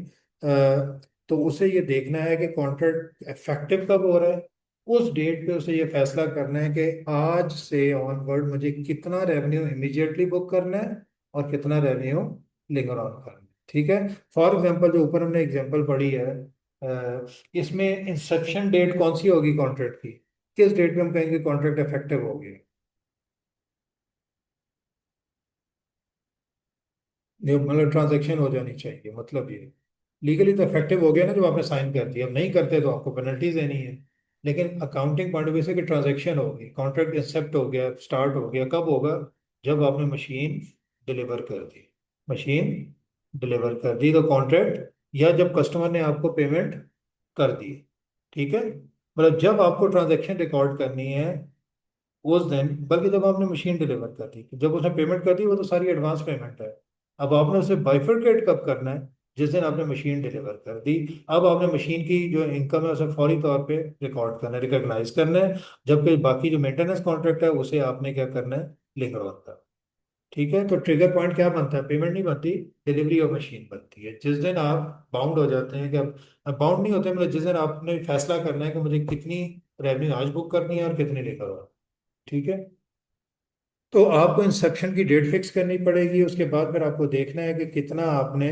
तो उसे ये देखना है कि कॉन्ट्रैक्ट इफेक्टिव कब हो रहा है, उस डेट पे उसे ये फैसला करना है कि आज से ऑनवर्ड मुझे कितना रेवेन्यू इमीडिएटली बुक करना है और कितना रेवेन्यू लिंगर ऑन करना है, ठीक है। फॉर एग्जांपल जो ऊपर हमने एग्जांपल पढ़ी है, इसमें इंसेप्शन डेट कौन सी होगी कॉन्ट्रैक्ट की, किस डेट पे हम कहेंगे कॉन्ट्रैक्ट इफेक्टिव हो गया। ये मतलब ट्रांजैक्शन हो जानी चाहिए, मतलब ये लीगली तो इफेक्टिव हो गया ना जब आपने साइन कर दिया, अब नहीं करते तो आपको पेनल्टी देनी है। लेकिन अकाउंटिंग पॉइंट ऑफ व्यू से कि ट्रांजैक्शन होगी, कॉन्ट्रैक्ट इंसेप्ट हो गया, स्टार्ट हो गया, कब होगा, जब आपने मशीन डिलीवर कर दी, मशीन डिलीवर कर दी तो कॉन्ट्रैक्ट, या जब कस्टमर ने आपको पेमेंट कर दी, ठीक है। मतलब जब आपको ट्रांजैक्शन रिकॉर्ड करनी है उस दिन, बल्कि जब आपने मशीन डिलीवर कर दी, जब उसने पेमेंट कर दी वो तो सारी एडवांस पेमेंट है। अब आपने उसे बाइफरकेट कब करना है, जिस दिन आपने मशीन डिलीवर कर दी। अब आपने मशीन की जो इनकम है उसे फौरी तौर पे रिकॉर्ड करना है, रिकॉग्नाइज करना है, जबकि बाकी जो मेंटेनेंस कॉन्ट्रैक्ट है उसे आपने क्या करना है, लिंक ऑन करना, ठीक है। तो ट्रिगर पॉइंट क्या बनता है, पेमेंट नहीं बनती, डिलीवरी ऑफ मशीन बनती है, जिस दिन आप बाउंड हो जाते हैं कि अब बाउंड नहीं होते, मतलब जिस दिन आपने फैसला करना है कि मुझे कितनी रेवेन्यू आज बुक करनी है और कितनी लेकर और, ठीक है। तो आपको इंसेप्शन की डेट फिक्स करनी पड़ेगी, उसके बाद फिर आपको देखना है कि कितना आपने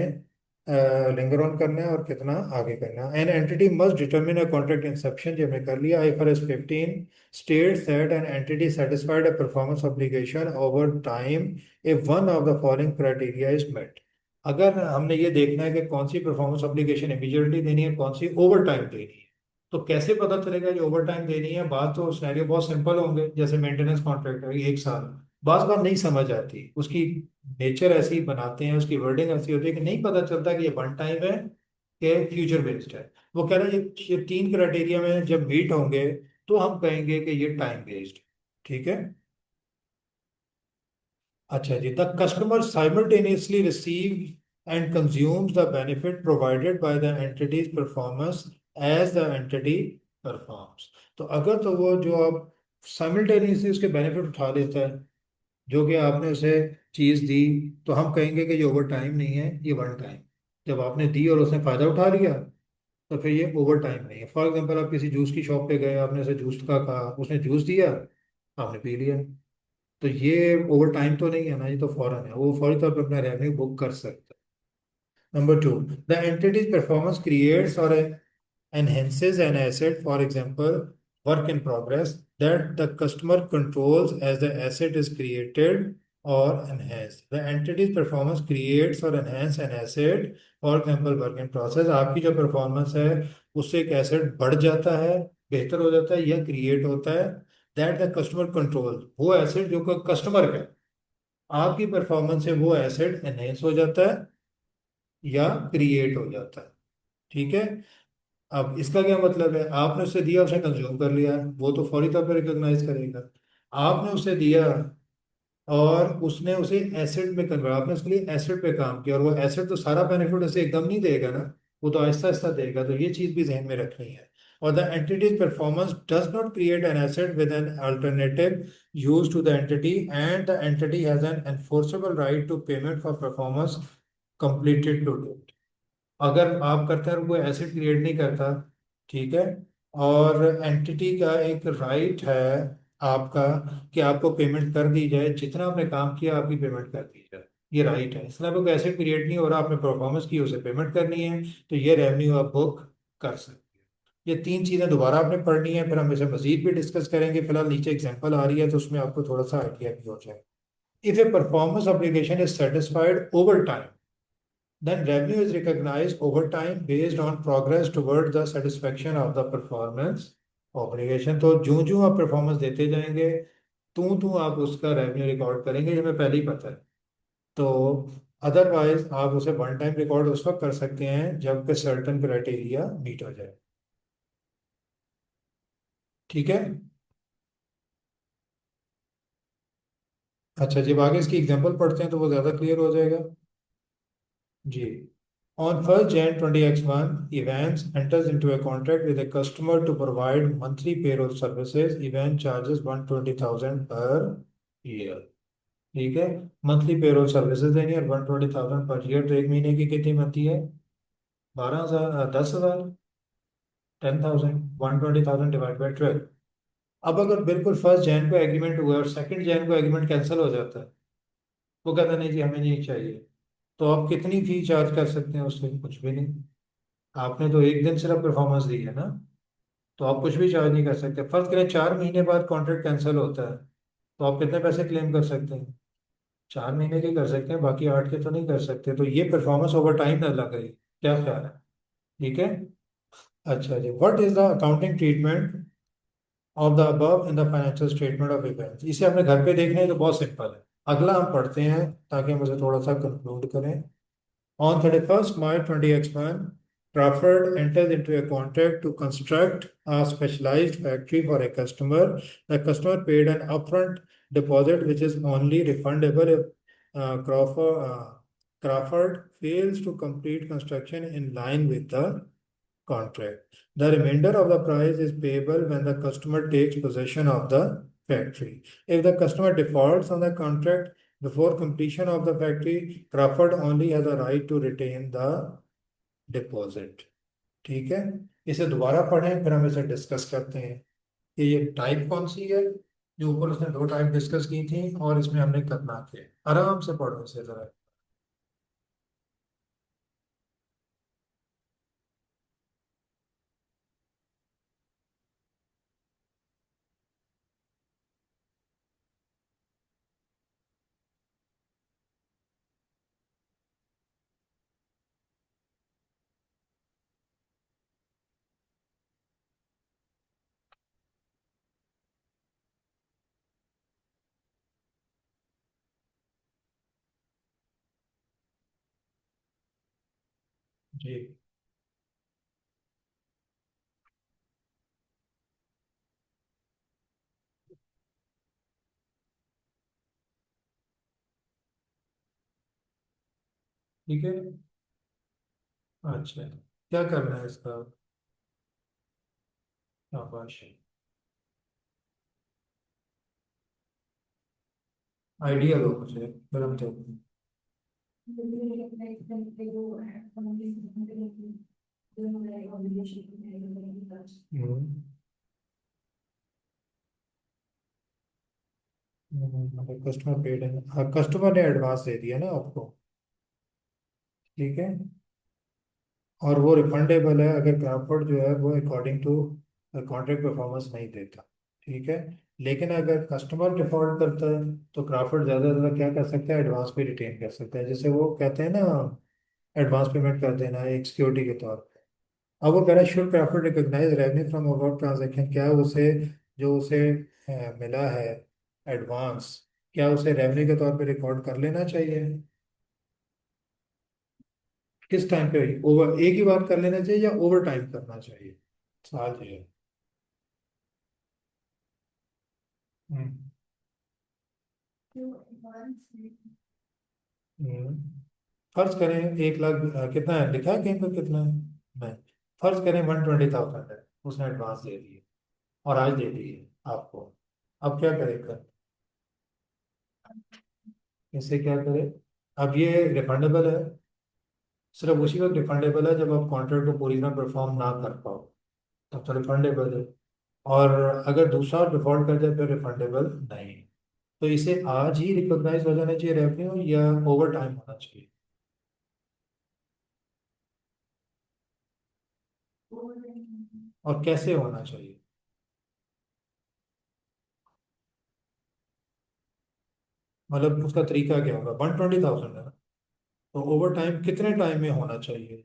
लिंगर ऑन करना है और कितना आगे करना है। An entity must determine a contract Inception, जो हमने कर लिया। IFRS 15 states that an entity satisfied a performance obligation over time if one of the following criteria is met। अगर हमने ये देखना है कि कौन सी परफॉर्मेंस ऑब्लिगेशन इमीडिएटली देनी है, कौन सी ओवर टाइम देनी है, तो कैसे पता चलेगा कि ओवर टाइम देनी है? बात तो सिनेरियो बहुत सिंपल होंगे, जैसे मेंटेनेंस कॉन्ट्रैक्ट है 1 साल, बात बात नहीं समझ आती, उसकी नेचर ऐसी बनाते हैं, उसकी वर्डिंग ऐसी होती है कि नहीं पता चलता कि ये वन टाइम है कि फ्यूचर बेस्ड है। वो कह रहे हैं ये 3 क्राइटेरिया में जब मीट होंगे तो हम कहेंगे कि ये टाइम बेस्ड। ठीक है। अच्छा जी, the customer simultaneously receive and consumes the benefit provided by the entity's performance as the entity performs. तो अगर तो वो जो आप साइमल्टेनियसली उसके बेनिफिट उठा लेता है, जो कि आपने उसे चीज दी, तो हम कहेंगे कि ये ओवर टाइम नहीं है, ये वन टाइम। जब आपने दी और उसने फायदा उठा लिया तो फिर ये ओवर टाइम नहीं है। फॉर एग्जाम्पल, आप किसी जूस की शॉप पे गए, आपने उसे जूस का कहा, उसने जूस दिया, आपने पी लिया, तो ये ओवर टाइम तो नहीं है ना, ये तो फौरन है, वो फौरी तौर पर अपना रेवेन्यू बुक कर सकता है। Number 2, the entity's performance creates और enhances an asset, for example, work in progress, that the customer controls as the asset is created or enhanced। The entity's performance creates or enhance an asset, for example, work in process। आपकी जो performance है उससे एक asset बढ़ जाता है, बेहतर हो जाता है, या क्रिएट होता है। दैट द कस्टमर कंट्रोल, वो एसेट जो कस्टमर का है, आपकी परफॉर्मेंस से वो एसेट एनहेंस हो जाता है या क्रिएट हो जाता है। ठीक है। अब इसका क्या मतलब है? आपने उसे दिया, उसने कंज्यूम कर लिया, वो तो फौरी तौर पर रिकॉग्नाइज करेगा। आपने उसे दिया और उसने उसे एसेट में कन्वर्ट, आपने उसके लिए एसेट पे काम किया, और वो एसेट तो सारा बेनिफिट उसे एकदम नहीं देगा ना, वो तो आहिस्ता आहिस्ता देगा। तो ये चीज भी जहन में रखनी है। और the entity's performance does not create an asset with an alternative use to the entity, and the entity has an enforceable right to payment for performance completed to date. अगर आप करते हैं और कोई एसिड क्रिएट नहीं करता, ठीक है, और एंटिटी का एक राइट है आपका कि आपको पेमेंट कर दी जाए, जितना आपने काम किया आपकी पेमेंट कर दी जाए, ये राइट है। इसलिए कोई एसिड क्रिएट नहीं हो रहा, आपने परफॉर्मेंस की, उसे पेमेंट करनी है, तो ये रेवेन्यू आप बुक कर सकते हैं। ये 3 चीजें दोबारा आपने पढ़नी है, फिर हम इसे मजीद भी डिस्कस करेंगे। फिलहाल नीचे एग्जांपल आ रही है तो उसमें आपको थोड़ा सा आइडिया भी हो जाए। If A performance obligation is satisfied over time, then revenue is recognized over time based on progress toward the satisfaction of the performance obligation। तो जो जो आप परफॉर्मेंस देते जाएंगे, तू आप उसका रेवेन्यू रिकॉर्ड करेंगे, ये हमें पहले ही पता है। तो अदरवाइज आप उसे वन टाइम रिकॉर्ड उस वक्त कर सकते हैं जब सर्टन क्राइटेरिया मीट हो जाए। ठीक है। अच्छा, जब आगे इसकी एग्जांपल पढ़ते हैं तो वो ज़्यादा क्लियर हो जाएगा जी। On 1st Jan 20X1, Evans enters into a contract with a customer to provide monthly payroll services। Evans charges 120,000 per year। ठीक है। मंथली पेरोल सर्विसेज देनी है, और 120,000 पर ईयर, तो एक महीने की कितनी बनती है? 12,000, 10,000, 10,000, 120,000 डिवाइड बाई 12। अब अगर बिल्कुल 1st Jan को एग्रीमेंट हुआ और 2nd Jan को एग्रीमेंट कैंसिल हो जाता है, वो कहता है नहीं जी हमें नहीं चाहिए, तो आप कितनी फी चार्ज कर सकते हैं उससे? कुछ भी नहीं। आपने तो एक दिन सिर्फ परफॉर्मेंस दी है ना, तो आप कुछ भी चार्ज नहीं कर सकते। फर्ज करें 4 महीने बाद कॉन्ट्रैक्ट कैंसिल होता है, तो आप कितने पैसे क्लेम कर सकते हैं? 4 महीने के कर सकते हैं, बाकी 8 के तो नहीं कर सकते। तो ये परफॉर्मेंस ओवर टाइम ना लग रही। क्या ख्याल है? ठीक है। अच्छा जी, what is the accounting treatment of the above in the financial statement of events? इसे अपने घर पे देखना है तो बहुत सिंपल है। अगला हम पढ़ते हैं ताकि हम उसे थोड़ा सा कंक्लूड करें। On 31st March 20X1, Crawford enters into a contract to construct a specialized factory for a customer. The customer paid an upfront deposit, which is only refundable if Crawford fails to complete construction in line with the contract. The remainder of the price is payable when the customer takes possession of the factory. If the customer defaults on the contract before completion of the factory, Crawford only has a right to retain the deposit। ठीक है। इसे दोबारा पढ़ें, फिर हम इसे discuss करते हैं कि ये टाइप कौन सी है। जो ऊपर उसने 2 टाइप डिस्कस की थी, और इसमें हमने करना क्या है। आराम से पढ़ो इसे जरा। जी। ठीक है। अच्छा, क्या करना है इसका? शाबाश। आइडिया दो मुझे, फिर हम देखते हैं। हम्म। कस्टमर पेड है, हाँ, कस्टमर ने एडवांस दे दिया ना आपको। ठीक है। और वो रिफंडेबल है अगर क्राफर्ड जो है वो अकॉर्डिंग टू कॉन्ट्रैक्ट परफॉर्मेंस नहीं देता। ठीक है। लेकिन अगर कस्टमर डिफॉल्ट करता है तो क्राफर्ड ज़्यादा से ज़्यादा क्या कर सकता है, एडवांस पे रिटेन कर सकता है, जैसे वो कहते हैं ना, एडवांस पेमेंट कर देना एक सिक्योरिटी के तौर पे। अब वो कह रहा है should Crawford recognise revenue from about transaction, क्या उसे जो उसे मिला है एडवांस, क्या उसे रेवेन्यू के तौर पे रिकॉर्ड कर लेना चाहिए? किस टाइम पे? ओवर एक ही बार कर लेना चाहिए या ओवर टाइम करना चाहिए? सवाल ये है। हम्म। हम्म। फर्ज करें 1 लाख, कितना है लिखा है कहीं पर, कितना है? नहीं। फर्ज करें 120,000 है, उसने एडवांस दे दिए और आज दे दिए आपको। अब क्या करेगा? इससे क्या करे? अब ये रिफंडेबल है, सिर्फ उसी वक्त रिफंडेबल है जब आप कॉन्ट्रैक्ट को पूरी तरह परफॉर्म ना कर पाओ, तब तो रिफंडेबल है। और अगर दूसरा डिफॉल्ट कर जाए फिर रिफंडेबल नहीं। तो इसे आज ही रिकॉग्नाइज हो जाना चाहिए रेवेन्यू, या ओवर टाइम होना चाहिए? और कैसे होना चाहिए? मतलब उसका तरीका क्या होगा? 120,000 है ना, तो ओवर टाइम कितने टाइम में होना चाहिए?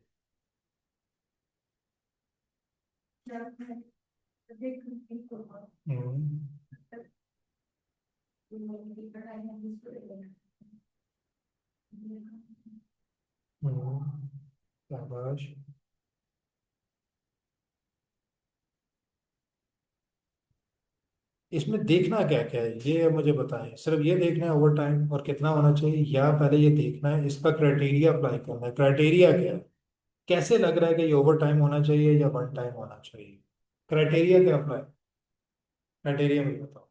हम्म। हम्म। शाबाश। इसमें देखना क्या क्या है ये मुझे बताएं, सिर्फ ये देखना है ओवर टाइम और कितना होना चाहिए, या पहले ये देखना है इसका क्राइटेरिया अप्लाई करना है? क्राइटेरिया क्या है? कैसे लग रहा है कि ये ओवर टाइम होना चाहिए या वन टाइम होना चाहिए? क्राइटेरिया क्या अप्लाई? क्राइटेरिया मुझे बताओ।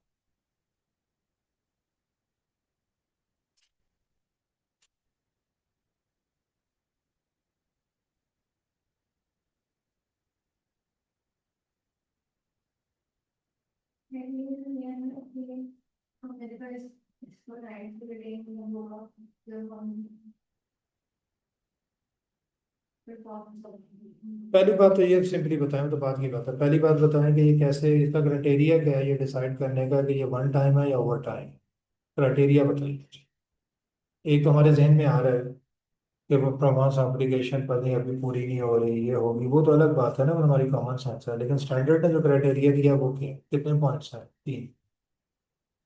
पहली बात तो ये सिंपली बताएं, तो बात की बात है, पहली बात बताएं कि ये कैसे, इसका क्राइटेरिया क्या है ये डिसाइड करने का कि ये वन टाइम है या ओवर टाइम? क्राइटेरिया बताइए। एक तो हमारे जहन में आ रहा है कि वो परफॉर्मेंस एप्लीकेशन पता नहीं अभी पूरी नहीं हो रही, ये होगी, वो तो अलग बात है ना, वो हमारी कॉमन सेंस है, लेकिन स्टैंडर्ड ने जो क्राइटेरिया दिया वो क्या कितने पॉइंट्स हैं? 3।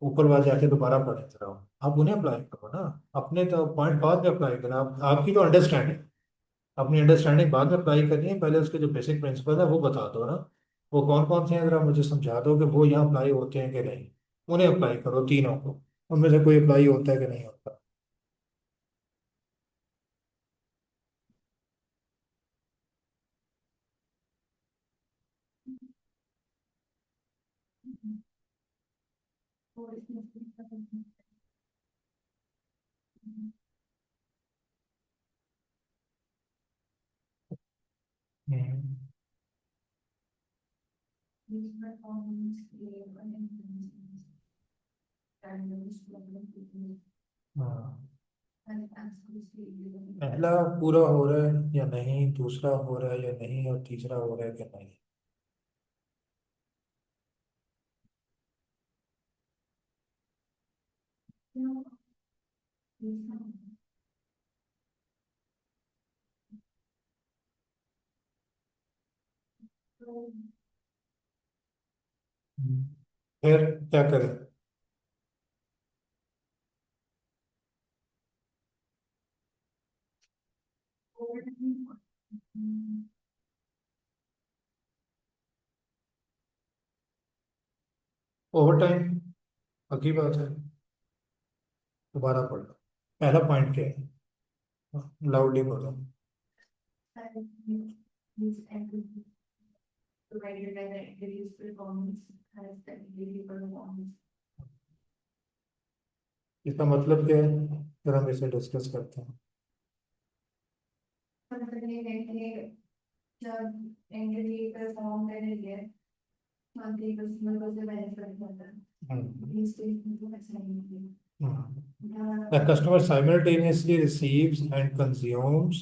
ऊपर वाले जाके दोबारा पढ़े जरा, आप उन्हें अप्लाई करो ना। अपने तो पॉइंट बाद में अप्लाई करना, आपकी तो अंडरस्टैंडिंग, अपनी अंडरस्टैंडिंग बाद में अप्लाई करनी है, पहले उसके जो बेसिक प्रिंसिपल है वो बता दो ना। वो कौन कौन से हैं जरा मुझे समझा दो कि वो यहाँ अप्लाई होते हैं कि नहीं। उन्हें अप्लाई करो तीनों को, उनमें से कोई अप्लाई होता है कि नहीं होता? हम्म। हाँ। पहला पूरा हो रहा है या नहीं, दूसरा हो रहा है या नहीं, और तीसरा हो रहा है कि नहीं? हम्म। फिर क्या करें? ओवर टाइम, पक्की बात है। दोबारा पढ़ो, पहला पॉइंट क्या है? लाउडली बोलो। इसका मतलब क्या है, फिर हम इसे डिस्कस करते हैं। मतलब ये है कि जब एंटिटी परफॉर्म करेंगे, मंथली कस्टमर को से बेनिफिट होता है, इस चीज को अच्छा नहीं होता। The customer simultaneously receives and consumes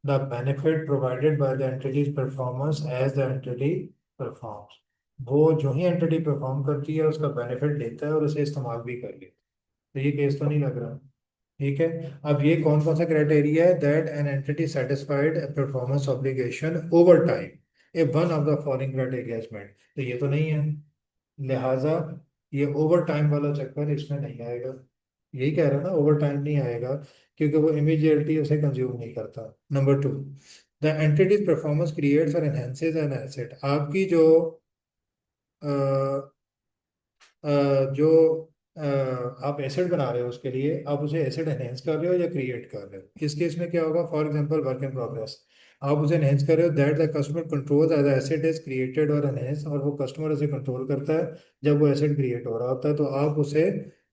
the benefit provided by the entity's performance as the entity performs. वो जो ही एंटिटी परफॉर्म करती है उसका बेनिफिट लेता है और उसे इस्तेमाल भी कर लेता है। तो ये केस तो नहीं लग रहा। ठीक है। अब ये कौन कौन सा क्राइटेरिया है? That an entity satisfied performance obligation over time a one of the following criteria is met. तो ये तो नहीं है, लिहाजा ये ओवर टाइम वाला चक्कर इसमें नहीं आएगा। यही कह रहा है ना, ओवर टाइम नहीं आएगा, क्योंकि वो इमीडिएटली उसे कंज्यूम नहीं करता। Number two, the entity's performance creates और एनहेंसेस एन एसेट। आपकी जो जो आप एसिड बना रहे हो उसके लिए आप उसे एसिड एनहेंस कर रहे हो या क्रिएट कर रहे हो। इस केस में क्या होगा? For example work in progress, आप उसे एनहेंस कर रहे हो, that the customer control as asset is created और एनहेंस, और वो कस्टमर उसे कंट्रोल करता है जब वो एसिड क्रिएट हो रहा होता है। तो आप उसे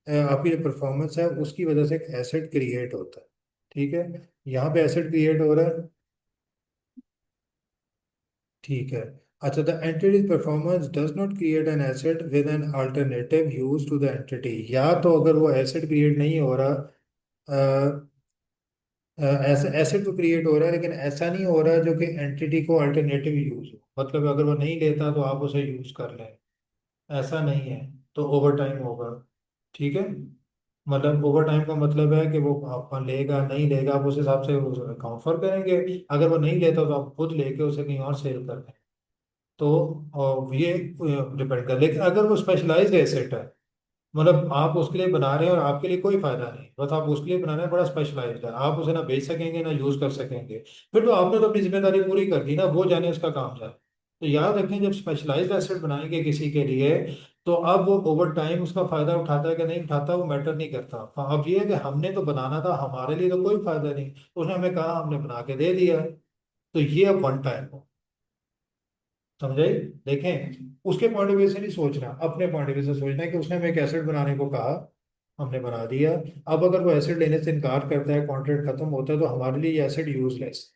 आपकी जो परफॉर्मेंस है उसकी वजह से एक एसिड क्रिएट होता है। ठीक है, यहाँ पे एसिड क्रिएट हो रहा है। ठीक है। अच्छा, the entity's performance does not create an asset with an alternative use to the entity. या तो अगर वो एसिड क्रिएट नहीं हो रहा, ऐसा एसिड तो क्रिएट हो रहा है लेकिन ऐसा नहीं हो रहा जो कि एंटिटी को अल्टरनेटिव यूज हो, मतलब अगर वो नहीं लेता तो आप उसे यूज कर लें, ऐसा नहीं है, तो ओवर टाइम होगा। ठीक है, मतलब ओवर टाइम का मतलब है कि वो आपका लेगा नहीं लेगा, आप उस हिसाब से अकाउंट फॉर करेंगे। अगर वो नहीं लेता तो आप खुद लेके उसे कहीं और सेल कर दें। तो ये डिपेंड कर, लेकिन अगर वो स्पेशलाइज्ड एसेट है, मतलब आप उसके लिए बना रहे हैं और आपके लिए कोई फायदा नहीं, बस आप उसके लिए बना रहे हैं, बड़ा स्पेशलाइज्ड है, आप उसे ना बेच सकेंगे ना यूज कर सकेंगे, फिर तो आपने तो अपनी जिम्मेदारी पूरी कर दी ना, वो जाने उसका काम जाए। तो याद रखें, जब स्पेशलाइज्ड एसेट बनाएंगे किसी के लिए, तो अब वो ओवर टाइम उसका फायदा उठाता है कि नहीं उठाता वो मैटर नहीं करता। अब ये है कि हमने तो बनाना था, हमारे लिए तो कोई फायदा नहीं, उसने हमें कहा, हमने बना के दे दिया, तो ये अब वन टाइम हो। समझे? देखें, उसके पॉइंट ऑफ व्यू से नहीं सोचना, अपने पॉइंट ऑफ व्यू से सोचना है कि उसने हमें एक एसिड बनाने को कहा, हमने बना दिया। अब अगर वो एसिड लेने से इनकार करता है, कॉन्ट्रैक्ट खत्म होता है, तो हमारे लिए ये एसिड यूजलेस,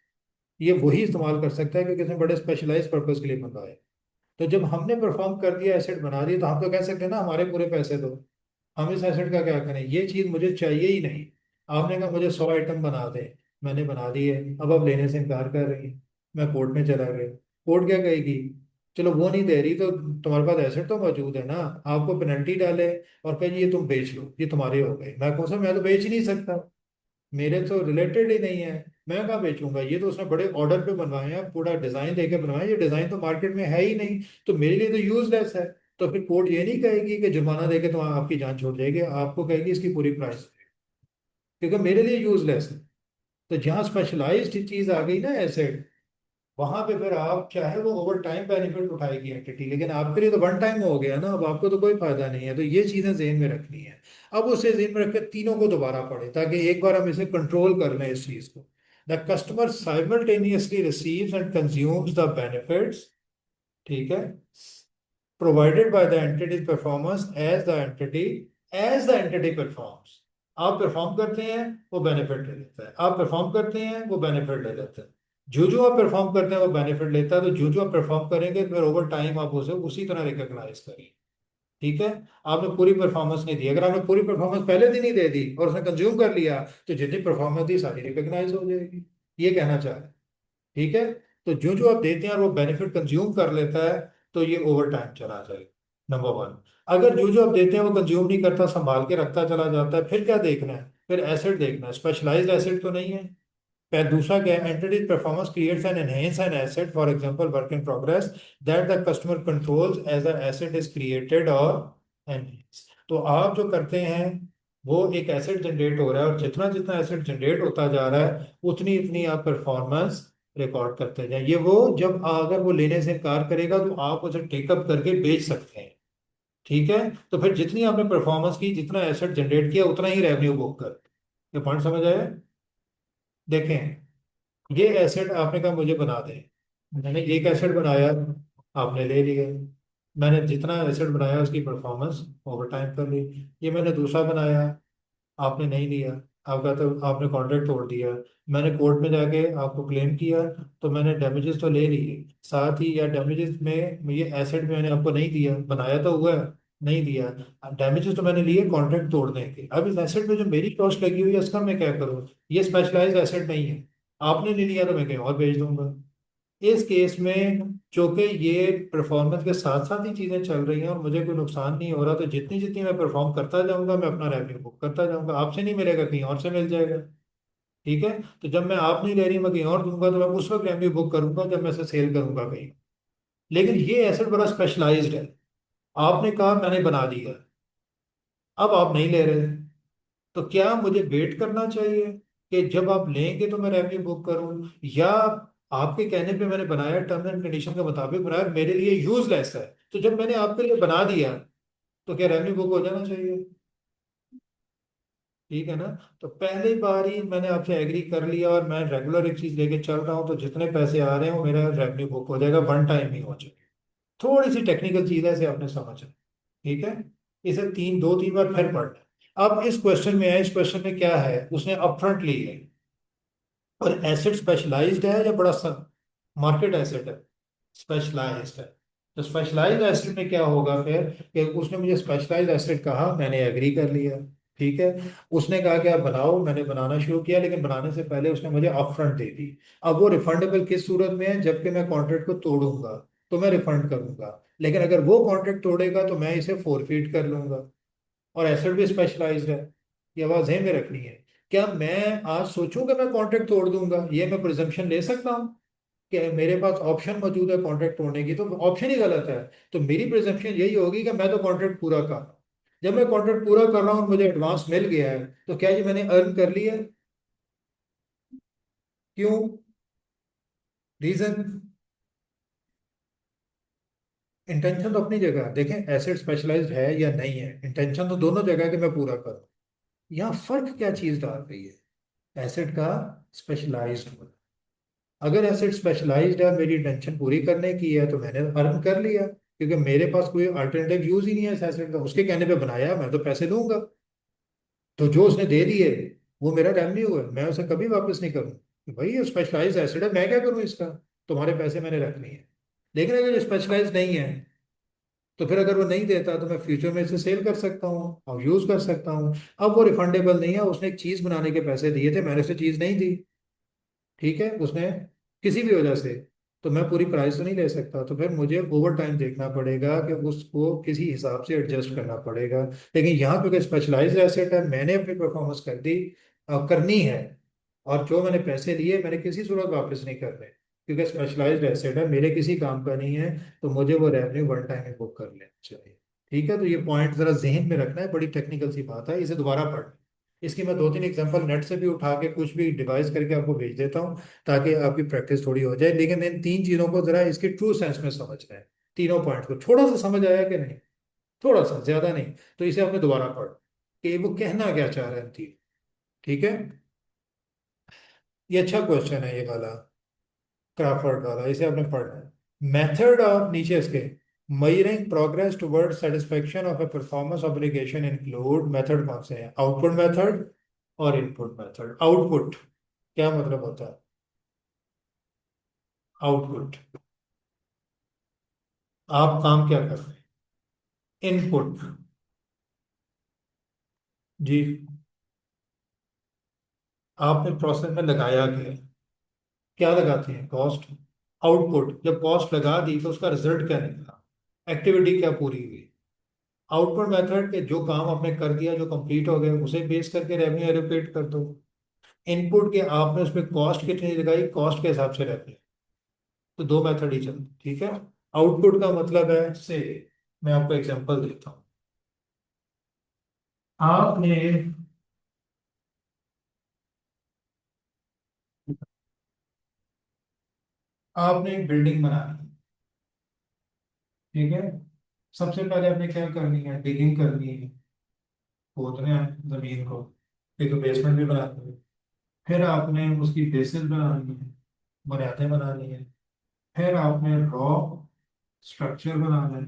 ये वही इस्तेमाल कर सकता है क्योंकि इसने बड़े स्पेशलाइज पर्पज के लिए बनवाया। तो जब हमने परफॉर्म कर दिया, एसिड बना दिया, तो हम तो कह सकते हैं ना हमारे पूरे पैसे दो, हम इस एसिड का क्या करें, ये चीज मुझे चाहिए ही नहीं। आपने कहा मुझे 100 आइटम बना दे, मैंने बना दिए, अब आप लेने से इनकार कर रही हैं, मैं कोर्ट में चला गया, कोर्ट क्या कहेगी? चलो वो नहीं दे रही तो तुम्हारे पास एसिड तो मौजूद है ना, आपको पेनल्टी डाले और कहे जी ये तुम बेच लो, ये तुम्हारे हो गए। मैं कौन सा, मैं तो बेच ही नहीं सकता, मेरे तो रिलेटेड ही नहीं है, मैं कहाँ बेचूंगा, ये तो उसने बड़े ऑर्डर पे बनवाए हैं, पूरा डिजाइन देके बनवाए, ये डिजाइन तो मार्केट में है ही नहीं, तो मेरे लिए तो यूजलेस है। तो फिर कोर्ट ये नहीं कहेगी कि जुर्माना देके तो आपकी जान छोड़ जाएगी, आपको कहेगी इसकी पूरी प्राइस, क्योंकि मेरे लिए यूजलेस है। तो जहाँ स्पेशलाइज्ड चीज आ गई ना एसेट, वहां पे फिर आप चाहे वो ओवर टाइम बेनिफिट उठाएगी एंटिटी, लेकिन आपके लिए तो वन टाइम हो गया ना, अब आपको तो कोई फायदा नहीं है। तो ये चीजें जेहन में रखनी है। अब उसे जेहन में रखकर तीनों को दोबारा पढ़े ताकि एक बार हम इसे कंट्रोल कर लें इस चीज को। The customer simultaneously receives and consumes the benefits, ठीक है, provided by the entity's performance as the entity performs. आप परफॉर्म करते हैं, वो बेनिफिट ले लेता है, आप परफॉर्म करते हैं, वो बेनिफिट ले लेता है। जो जो आप परफॉर्म करते हैं वो बेनिफिट लेता है, तो जो जो आप परफॉर्म करेंगे फिर ओवर टाइम आप उसे उसी तरह रिकॉग्नाइज करेंगे। ठीक है, आपने पूरी परफॉर्मेंस नहीं दी, अगर आपने पूरी परफॉर्मेंस पहले दिन ही दे दी और उसने कंज्यूम कर लिया, तो जितनी परफॉर्मेंस दी सारी रिकॉग्नाइज हो जाएगी। ये कहना चाह रहे हैं। ठीक है, तो जो जो आप देते हैं और वो बेनिफिट कंज्यूम कर लेता है, तो ये ओवर टाइम चला जाएगा, नंबर वन। अगर जो जो आप देते हैं वो कंज्यूम नहीं करता, संभाल के रखता चला जाता है, फिर क्या देखना है? फिर एसेट देखना है, स्पेशलाइज्ड एसेट तो नहीं है। फिर दूसरा क्या है? Entity's performance creates and enhance an asset, for example work in progress, that the customer controls as a asset is created और एनहेंस। तो आप जो करते हैं वो एक एसेट जनरेट हो रहा है, और जितना जितना एसेट जनरेट होता जा रहा है उतनी इतनी आप परफॉर्मेंस रिकॉर्ड करते जाएं। ये वो जब अगर वो लेने से इनकार करेगा तो आप उसे टेकअप करके बेच सकते हैं। ठीक है। तो फिर जितनी आपने परफॉर्मेंस की, जितना एसेट जनरेट किया, उतना ही रेवेन्यू बुक कर। ये पॉइंट समझ आया? देखें, ये एसेट आपने कहा मुझे बना दें। मैंने एक एसेट बनाया, आपने ले लिया। मैंने जितना एसेट बनाया उसकी परफॉर्मेंस ओवर टाइम कर ली। ये मैंने दूसरा बनाया, आपने नहीं लिया। आपका तो आपने कॉन्ट्रैक्ट तोड़ दिया। मैंने कोर्ट में जाके आपको क्लेम किया, तो मैंने डैमेजेस तो ले लिए साथ ही। या डैमेजेस में ये एसेट मैंने आपको नहीं दिया, बनाया तो हुआ है, नहीं दिया। डैमेजेस तो मैंने लिए कॉन्ट्रैक्ट तोड़ने के। अब इस एसेट में जो मेरी कॉस्ट लगी हुई है उसका मैं क्या करूँ? ये स्पेशलाइज्ड एसेट नहीं है, आपने नहीं लिया तो मैं कहीं और भेज दूंगा। इस केस में चूंकि ये परफॉर्मेंस के साथ साथ ही चीजें चल रही हैं और मुझे कोई नुकसान नहीं हो रहा, तो जितनी जितनी मैं परफॉर्म करता जाऊंगा मैं अपना रेवेन्यू बुक करता जाऊंगा। आपसे नहीं मिलेगा, कहीं और से मिल जाएगा। ठीक है। तो जब मैं आप नहीं ले रही, मैं कहीं और दूंगा, तो मैं उस वक्त रेवेन्यू बुक करूंगा जब मैं इसे सेल करूंगा कहीं। लेकिन ये एसेट बड़ा स्पेशलाइज्ड है। आपने कहा मैंने बना दिया, अब आप नहीं ले रहे, तो क्या मुझे वेट करना चाहिए कि जब आप लेंगे तो मैं रेवेन्यू बुक करूं? या आपके कहने पे मैंने बनाया, टर्म्स एंड कंडीशन के मुताबिक बनाया, मेरे लिए यूजलेस है, तो जब मैंने आपके लिए बना दिया तो क्या रेवेन्यू बुक हो जाना चाहिए? ठीक है ना? तो पहली बार ही मैंने आपसे एग्री कर लिया और मैं रेगुलर एक चीज लेके चल रहा हूँ, तो जितने पैसे आ रहे हैं वो मेरा रेवेन्यू बुक हो जाएगा, वन टाइम ही हो जाएगा। थोड़ी सी टेक्निकल चीज है, इसे आपने समझा। ठीक है। इसे दो तीन बार फिर पढ़ना। अब इस क्वेश्चन में है, इस क्वेश्चन में क्या है, उसने अपफ्रंट ली है। और एसेट स्पेशलाइज्ड है या बड़ा सा मार्केट एसेट है? स्पेशलाइज्ड है। तो स्पेशलाइज्ड एसेट में क्या होगा फिर, कि उसने मुझे स्पेशलाइज्ड एसेट कहा, मैंने एग्री कर लिया। ठीक है। उसने कहा कि आप बनाओ, मैंने बनाना शुरू किया, लेकिन बनाने से पहले उसने मुझे अपफ्रंट दे दी। अब वो रिफंडेबल किस सूरत में है? जबकि मैं कॉन्ट्रैक्ट को तोड़ूंगा तो मैं रिफंड करूंगा, लेकिन अगर वो कॉन्ट्रैक्ट तोड़ेगा तो मैं इसे फोरफीट कर लूंगा। और एसेट भी स्पेशलाइज्ड है। ये आवाज ध्यान में रखनी है। क्या मैं आज सोचूं कि मैं कॉन्ट्रैक्ट तोड़ दूंगा? ये मैं प्रिजम्पशन ले सकता हूँ कि मेरे पास ऑप्शन मौजूद है कॉन्ट्रैक्ट तोड़ने की? तो ऑप्शन ही गलत है। तो मेरी प्रिजम्पशन यही होगी कि मैं तो कॉन्ट्रैक्ट पूरा कर रहा हूं। जब मैं कॉन्ट्रैक्ट पूरा कर रहा हूँ और मुझे एडवांस मिल गया है, तो क्या ये मैंने अर्न कर लिया? क्यों? रीजन? इंटेंशन तो अपनी जगह है। देखें, एसेट स्पेशलाइज्ड है या नहीं है, इंटेंशन तो दोनों जगह है कि मैं पूरा करूँ। यहाँ फर्क क्या चीज डाल रही है? एसेट का स्पेशलाइज्ड होना। अगर एसेट स्पेशलाइज्ड है, मेरी इंटेंशन पूरी करने की है, तो मैंने अर्न कर लिया, क्योंकि मेरे पास कोई अल्टरनेटिव यूज ही नहीं है इस एसेट का। उसके कहने पे बनाया, मैं तो पैसे दूंगा। तो जो उसने दे दिए वो मेरा रेवेन्यू है, मैं उसे कभी वापस नहीं करूँ कि भाई ये स्पेशलाइज्ड एसेट है, मैं क्या करूँ इसका? तुम्हारे पैसे मैंने रख लिए। लेकिन अगर ये स्पेशलाइज्ड नहीं है, तो फिर अगर वो नहीं देता तो मैं फ्यूचर में इसे सेल कर सकता हूँ और यूज कर सकता हूँ। अब वो रिफंडेबल नहीं है, उसने एक चीज बनाने के पैसे दिए थे, मैंने उसे चीज नहीं दी। ठीक है। उसने किसी भी वजह से, तो मैं पूरी प्राइस तो नहीं ले सकता, तो फिर मुझे ओवर टाइम देखना पड़ेगा कि उसको किसी हिसाब से एडजस्ट करना पड़ेगा। लेकिन यहाँ पे स्पेशलाइज्ड एसेट है, मैंने अपनी परफॉर्मेंस कर दी, करनी है, और जो मैंने पैसे लिए मैंने किसी सूरत वापस नहीं करने, क्योंकि स्पेशलाइज्ड एसेट है, मेरे किसी काम का नहीं है। तो मुझे वो रेवेन्यू वन टाइम में बुक कर लेना चाहिए। ठीक है। तो ये पॉइंट जरा जहन में रखना है, बड़ी टेक्निकल सी बात है, इसे दोबारा पढ़। इसकी मैं दो तीन एग्जांपल नेट से भी उठा के कुछ भी डिवाइस करके आपको भेज देता हूँ, ताकि आपकी प्रैक्टिस थोड़ी हो जाए। लेकिन इन तीन चीजों को जरा इसके ट्रू सेंस में समझना है। तीनों पॉइंट को थोड़ा सा समझ आया कि नहीं? थोड़ा सा, ज्यादा नहीं। तो इसे आपने दोबारा पढ़ कि वो कहना क्या चाह रहे हैं तीन। ठीक है। ये अच्छा क्वेश्चन है ये वाला, क्राफर्ड वाला, इसे आपने पढ़ना है। मेथड ऑफ, नीचे इसके, measuring progress towards satisfaction of a performance obligation include, method कौन से हैं? आउटपुट मेथड और इनपुट मेथड। आउटपुट क्या मतलब होता है? आउटपुट, आप काम क्या कर रहे हैं? इनपुट, जी, आपने प्रोसेस में लगाया क्या है? क्या लगाते हैं? कॉस्ट। आउटपुट, जब कॉस्ट लगा दी तो उसका रिजल्ट क्या निकला? एक्टिविटी क्या पूरी हुई? आउटपुट मेथड के जो काम आपने कर दिया, जो कंप्लीट हो गया, उसे बेस करके रेवेन्यू एलोकेट कर दो। इनपुट के आपने उसमें कॉस्ट कितनी लगाई, कॉस्ट के हिसाब से रेवेन्यू। तो दो मेथड ही चलते, ठीक है। आउटपुट का मतलब है से, मैं आपको एग्जांपल देता हूँ। आपने आपने एक बिल्डिंग बनानी है, ठीक है। सबसे पहले आपने क्या करनी है, डिगिंग करनी है, खोदना है जमीन को, एक बेसमेंट भी बनानी है। फिर आपने उसकी बेसिस बनानी है, बुनियादें बनानी है। फिर आपने रॉ स्ट्रक्चर बनाना है,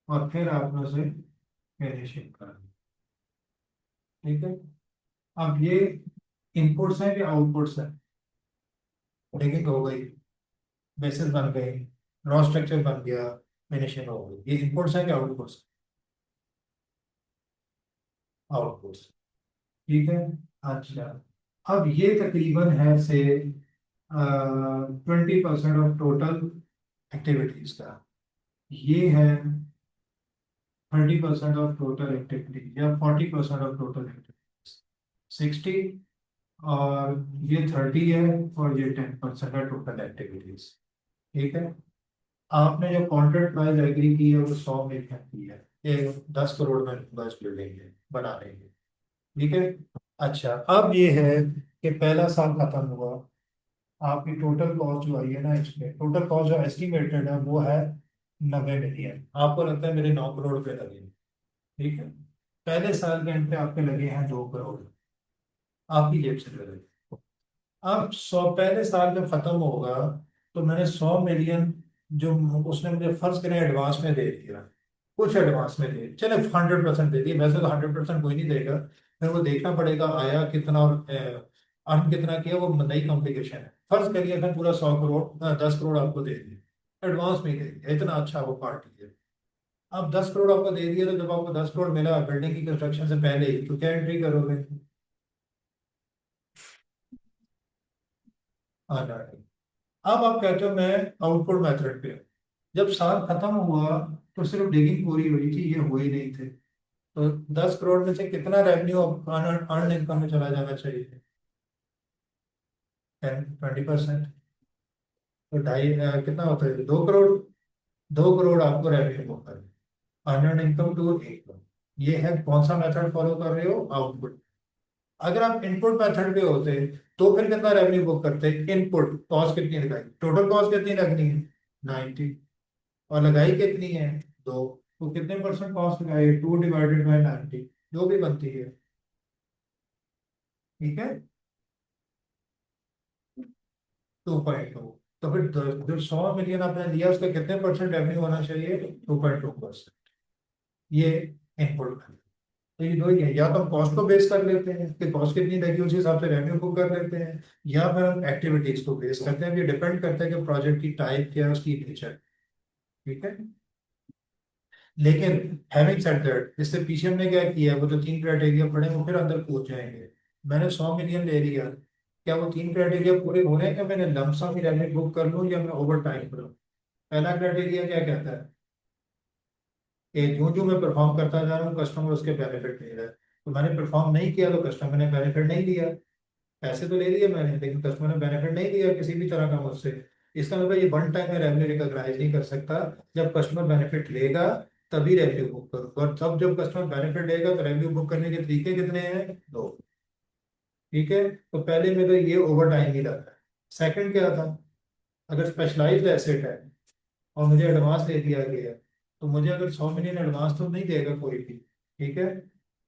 और फिर आपने उसे फिनिशिंग करनी है, ठीक है। अब ये इनपुट्स हैं कि आउटपुट्स हैं? डिगिंग हो गई, बेसिस बन गई, रॉ स्ट्रक्चर बन गया, फिनिशिंग हो गई, ये इनपुट्स हैं कि आउटपुट्स? आउटपुट्स, ठीक है। अच्छा, अब ये तकरीबन है से 20% ऑफ टोटल एक्टिविटीज का, ये है 30% ऑफ टोटल एक्टिविटी, या 40% ऑफ टोटल एक्टिविटीज, 60, और ये 30 है, और ये 10% है टोटल एक्टिविटीज, ठीक है। आपने जो कॉन्ट्रैक्ट प्राइस एग्री की है वो 100 मिलियन की है, ये 10 करोड़ में बस बिल्डिंग है बना रही है, ठीक है। अच्छा, अब ये है कि पहला साल खत्म हुआ, आपकी टोटल कॉस्ट जो आई है ना, इसमें टोटल कॉस्ट जो एस्टिमेटेड है वो है 90 मिलियन। आपको लगता है मेरे 9 करोड़ रुपए लगे, ठीक है। पहले साल के एंड पे आपके लगे हैं 2 करोड़, आपकी जेब से लगे। अब 100 पहले साल जब खत्म होगा, तो मैंने 100 मिलियन जो उसने मुझे फर्ज करें एडवांस में दे दिया, कुछ एडवांस में दे, चले 100% दे दिए, वैसे तो 100% कोई नहीं देगा, मेरे को देखना पड़ेगा आया कितना और अर्न कितना किया, वो नई कॉम्प्लिकेशन है। फर्ज करिए मैं पूरा 100 करोड़ 10 करोड़ आपको दे दिया, एडवांस में ही दे दिया, इतना अच्छा वो पार्टी है। अब 10 करोड़ आपको दे दिया, तो जब आपको 10 करोड़ मिला बिल्डिंग की कंस्ट्रक्शन से पहले ही, तो क्या एंट्री करोगे? हाँ, अब आप कहते हो मैं आउटपुट मेथड पे हूं। जब साल खत्म हुआ, तो सिर्फ डिगिंग पूरी हुई थी, ये हुई नहीं थे, तो 10 करोड़ में से कितना रेवेन्यू अर्न इनकम में चला जाना चाहिए? 20%, तो कितना होता है, 2 करोड़। 2 करोड़ आपको रेवेन्यू होता है, अर्न इनकम टू 1 करोड़। ये है कौन सा मेथड फॉलो कर रहे हो, आउटपुट। अगर आप इनपुट मेथड पे होते, तो फिर कितना रेवेन्यू बुक करते? इनपुट कॉस्ट कितनी लगाई, टोटल कॉस्ट कितनी लगनी है? 90, और लगाई कितनी है? 2, तो कितने परसेंट कॉस्ट लगाई? 2/90, जो भी बनती है, ठीक है, 2.2। तो फिर जो 100 मिलियन आपने लिया उसका कितने परसेंट रेवेन्यू होना चाहिए? 2.2%। ये इनपुट है। तो ये दो ही है, या तो हम कॉस्ट को बेस कर लेते हैं कि कॉस्ट कितनी लगी उस हिसाब से रेवेन्यू बुक कर लेते हैं, या फिर हम एक्टिविटीज को बेस करते हैं। ये डिपेंड करता है कि प्रोजेक्ट की टाइप क्या है, उसकी नेचर, ठीक है। लेकिन हैविंग सेड दैट, इससे पीछे हमने क्या किया है, वो जो 3 क्राइटेरिया पढ़े वो फिर अंदर कूद जाएंगे। मैंने 100 मिलियन ले लिया, क्या वो 3 क्राइटेरिया पूरे हो रहे हैं कि मैंने लमसम ही रेवेन्यू बुक कर लूँ या मैं ओवर टाइम करूँ? पहला क्राइटेरिया क्या कहता है कि जो जो मैं परफॉर्म करता जा रहा हूँ कस्टमर उसके बेनिफिट ले रहा है, तो मैंने परफॉर्म नहीं किया तो कस्टमर ने बेनिफिट नहीं लिया। पैसे तो ले लिए मैंने, लेकिन कस्टमर ने बेनिफिट नहीं लिया किसी भी तरह का मुझसे। इसका मतलब ये वन टाइम में रेवेन्यू रिकॉग्नाइज नहीं कर सकता। जब कस्टमर बेनिफिट लेगा तभी रेवेन्यू बुक करूँ, और तब जब कस्टमर बेनिफिट लेगा तो रेवेन्यू बुक करने के तरीके कितने हैं? दो, ठीक है। तो पहले में तो ये ओवर टाइम ही लगा। सेकंड क्या था, अगर स्पेशलाइज्ड एसेट है और मुझे एडवांस दे दिया गया है, तो मुझे अगर 100 मिलियन एडवांस तो नहीं देगा कोई भी, ठीक है।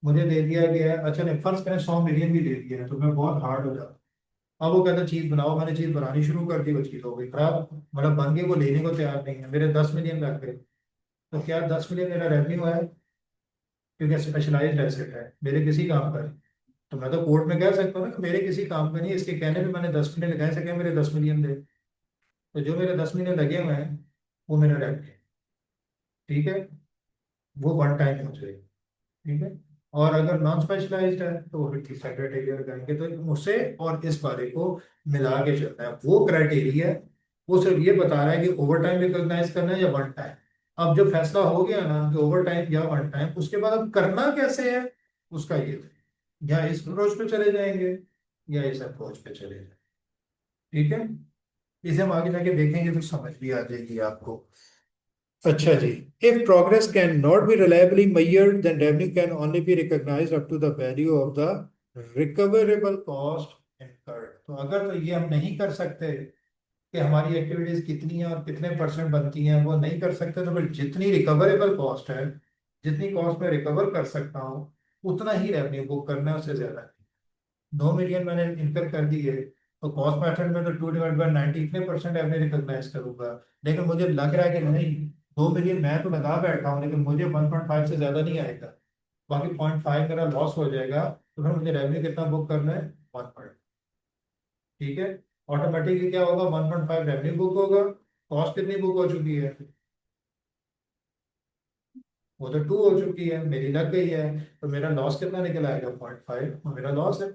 मुझे दे दिया गया है, अच्छा नहीं, फर्ज करें 100 मिलियन भी दे दिया है, तो मैं बहुत हार्ड हो जाता। अब वो कहता चीज बनाओ, मैंने चीज बनानी शुरू कर दी, वो चीज हो गई खराब, मतलब बन गई, वो लेने को तैयार नहीं है, मेरे 10 मिलियन लग गए। तो क्या 10 मिलियन मेरा रेवेन्यू है? क्योंकि स्पेशलाइज्ड एसेट है, मेरे किसी काम का नहीं। तो मैं तो कोर्ट में कह सकता हूँ ना कि मेरे किसी काम का नहीं है, इसके कहने पे मैंने 10 मिलियन लगाए, सके मेरे 10 मिलियन दे। तो जो मेरे 10 मिलियन लगे हुए हैं वो मेरा रेवेन्यू, ठीक है, वो वन टाइम हो जाएगा, ठीक है। और अगर नॉन स्पेशलाइज्ड है तो वो फिर तीसरा क्राइटेरिया लगाएंगे, तो मुझसे और इस बारे को मिला के चलना है। वो क्राइटेरिया वो सिर्फ ये बता रहा है कि ओवर टाइम रिकॉग्नाइज करना है या वन टाइम। अब जब फैसला हो गया ना कि ओवर टाइम या वन टाइम, उसके बाद अब करना कैसे है, उसका ये था, या इस अप्रोच पे चले जाएंगे या इस अप्रोच पे चले जाएंगे, ठीक है। इसे हम आगे जाके देखेंगे तो समझ भी आ जाएगी आपको। अच्छा जी, if progress cannot be reliably measured, then revenue can only be recognized up to the value of the recoverable cost incurred। तो अगर तो ये हम नहीं कर सकते कि हमारी एक्टिविटीज कितनी है और कितने परसेंट बनती हैं, वो नहीं कर सकते, तो फिर जितनी रिकवरेबल कॉस्ट है, जितनी कॉस्ट मैं रिकवर कर सकता हूँ, उतना ही रेवेन्यू बुक करना है, उससे ज्यादा नहीं। 2 मिलियन मैंने इनकर कर दिए, तो कॉस्ट मेथड में तो 2/90 इतने परसेंट रेवेन्यू रिकॉग्नाइज करूंगा। लेकिन मुझे लग रहा है कि नहीं, 2 मिलियन मैं तो लगा बैठा हूँ, लेकिन मुझे 1.5 से ज्यादा नहीं आएगा, बाकी 0.5 मेरा लॉस हो जाएगा, तो फिर मुझे रेवेन्यू कितना बुक करना है? 1। ठीक है, ऑटोमेटिकली क्या होगा, 1.5 रेवेन्यू बुक होगा, कॉस्ट कितनी बुक हो चुकी है? वो तो 2 हो चुकी है, मेरी लग गई है, तो मेरा लॉस कितना निकल आएगा? 0.5, तो मेरा लॉस है।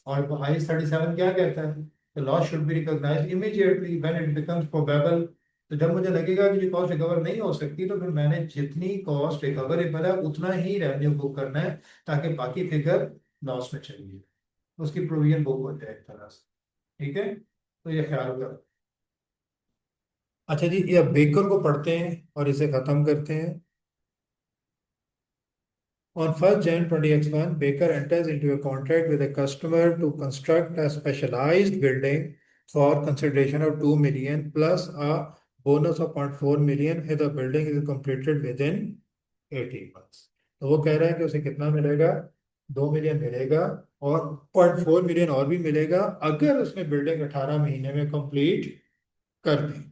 और IS 37 क्या कहता है? The loss should be recognized immediately when it becomes probable। तो जब मुझे लगेगा कि ये कॉस्ट रिकवर नहीं हो सकती, तो फिर मैंने जितनी कॉस्ट रिकवरेबल है उतना ही रेवेन्यू बुक करना है, ताकि बाकी फिगर लॉस में चली जाए, उसकी प्रोविजन बुक हो जाए एक तरह से। ठीक है, तो ये ख्याल करो। अच्छा जी, ये बेकर को पढ़ते हैं और इसे खत्म करते हैं। On 1st Jan 2021, Baker enters into a contract with a customer to construct a specialized building for consideration of 2 million plus a bonus of 0.4 million if the building is completed within 18 months। तो वो कह रहा है कि उसे कितना मिलेगा? 2 million मिलेगा, और 0.4 मिलियन और भी मिलेगा अगर उसने बिल्डिंग 18 महीने में कंप्लीट कर दी।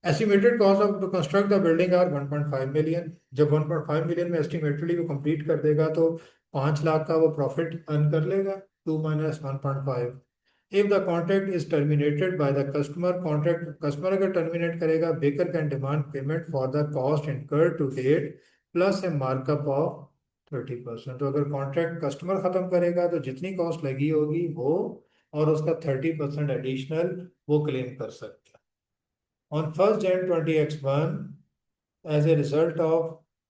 Estimated cost of to construct the building are 1.5 million. जब 1.5 मिलियन में एस्टिमेटेडली वो कंप्लीट कर देगा, तो 5 लाख का वो प्रॉफिट अर्न कर लेगा। 2 minus 1.5। If the contract is terminated by the customer, contract customer अगर टर्मिनेट करेगा, Baker can demand payment for the cost incurred to date plus a markup of 30%। तो अगर कॉन्ट्रैक्ट कस्टमर खत्म करेगा, तो जितनी कॉस्ट लगी होगी वो, और उसका 30% एडिशनल वो क्लेम कर सकता है। On 1st Jan 2021, as a result of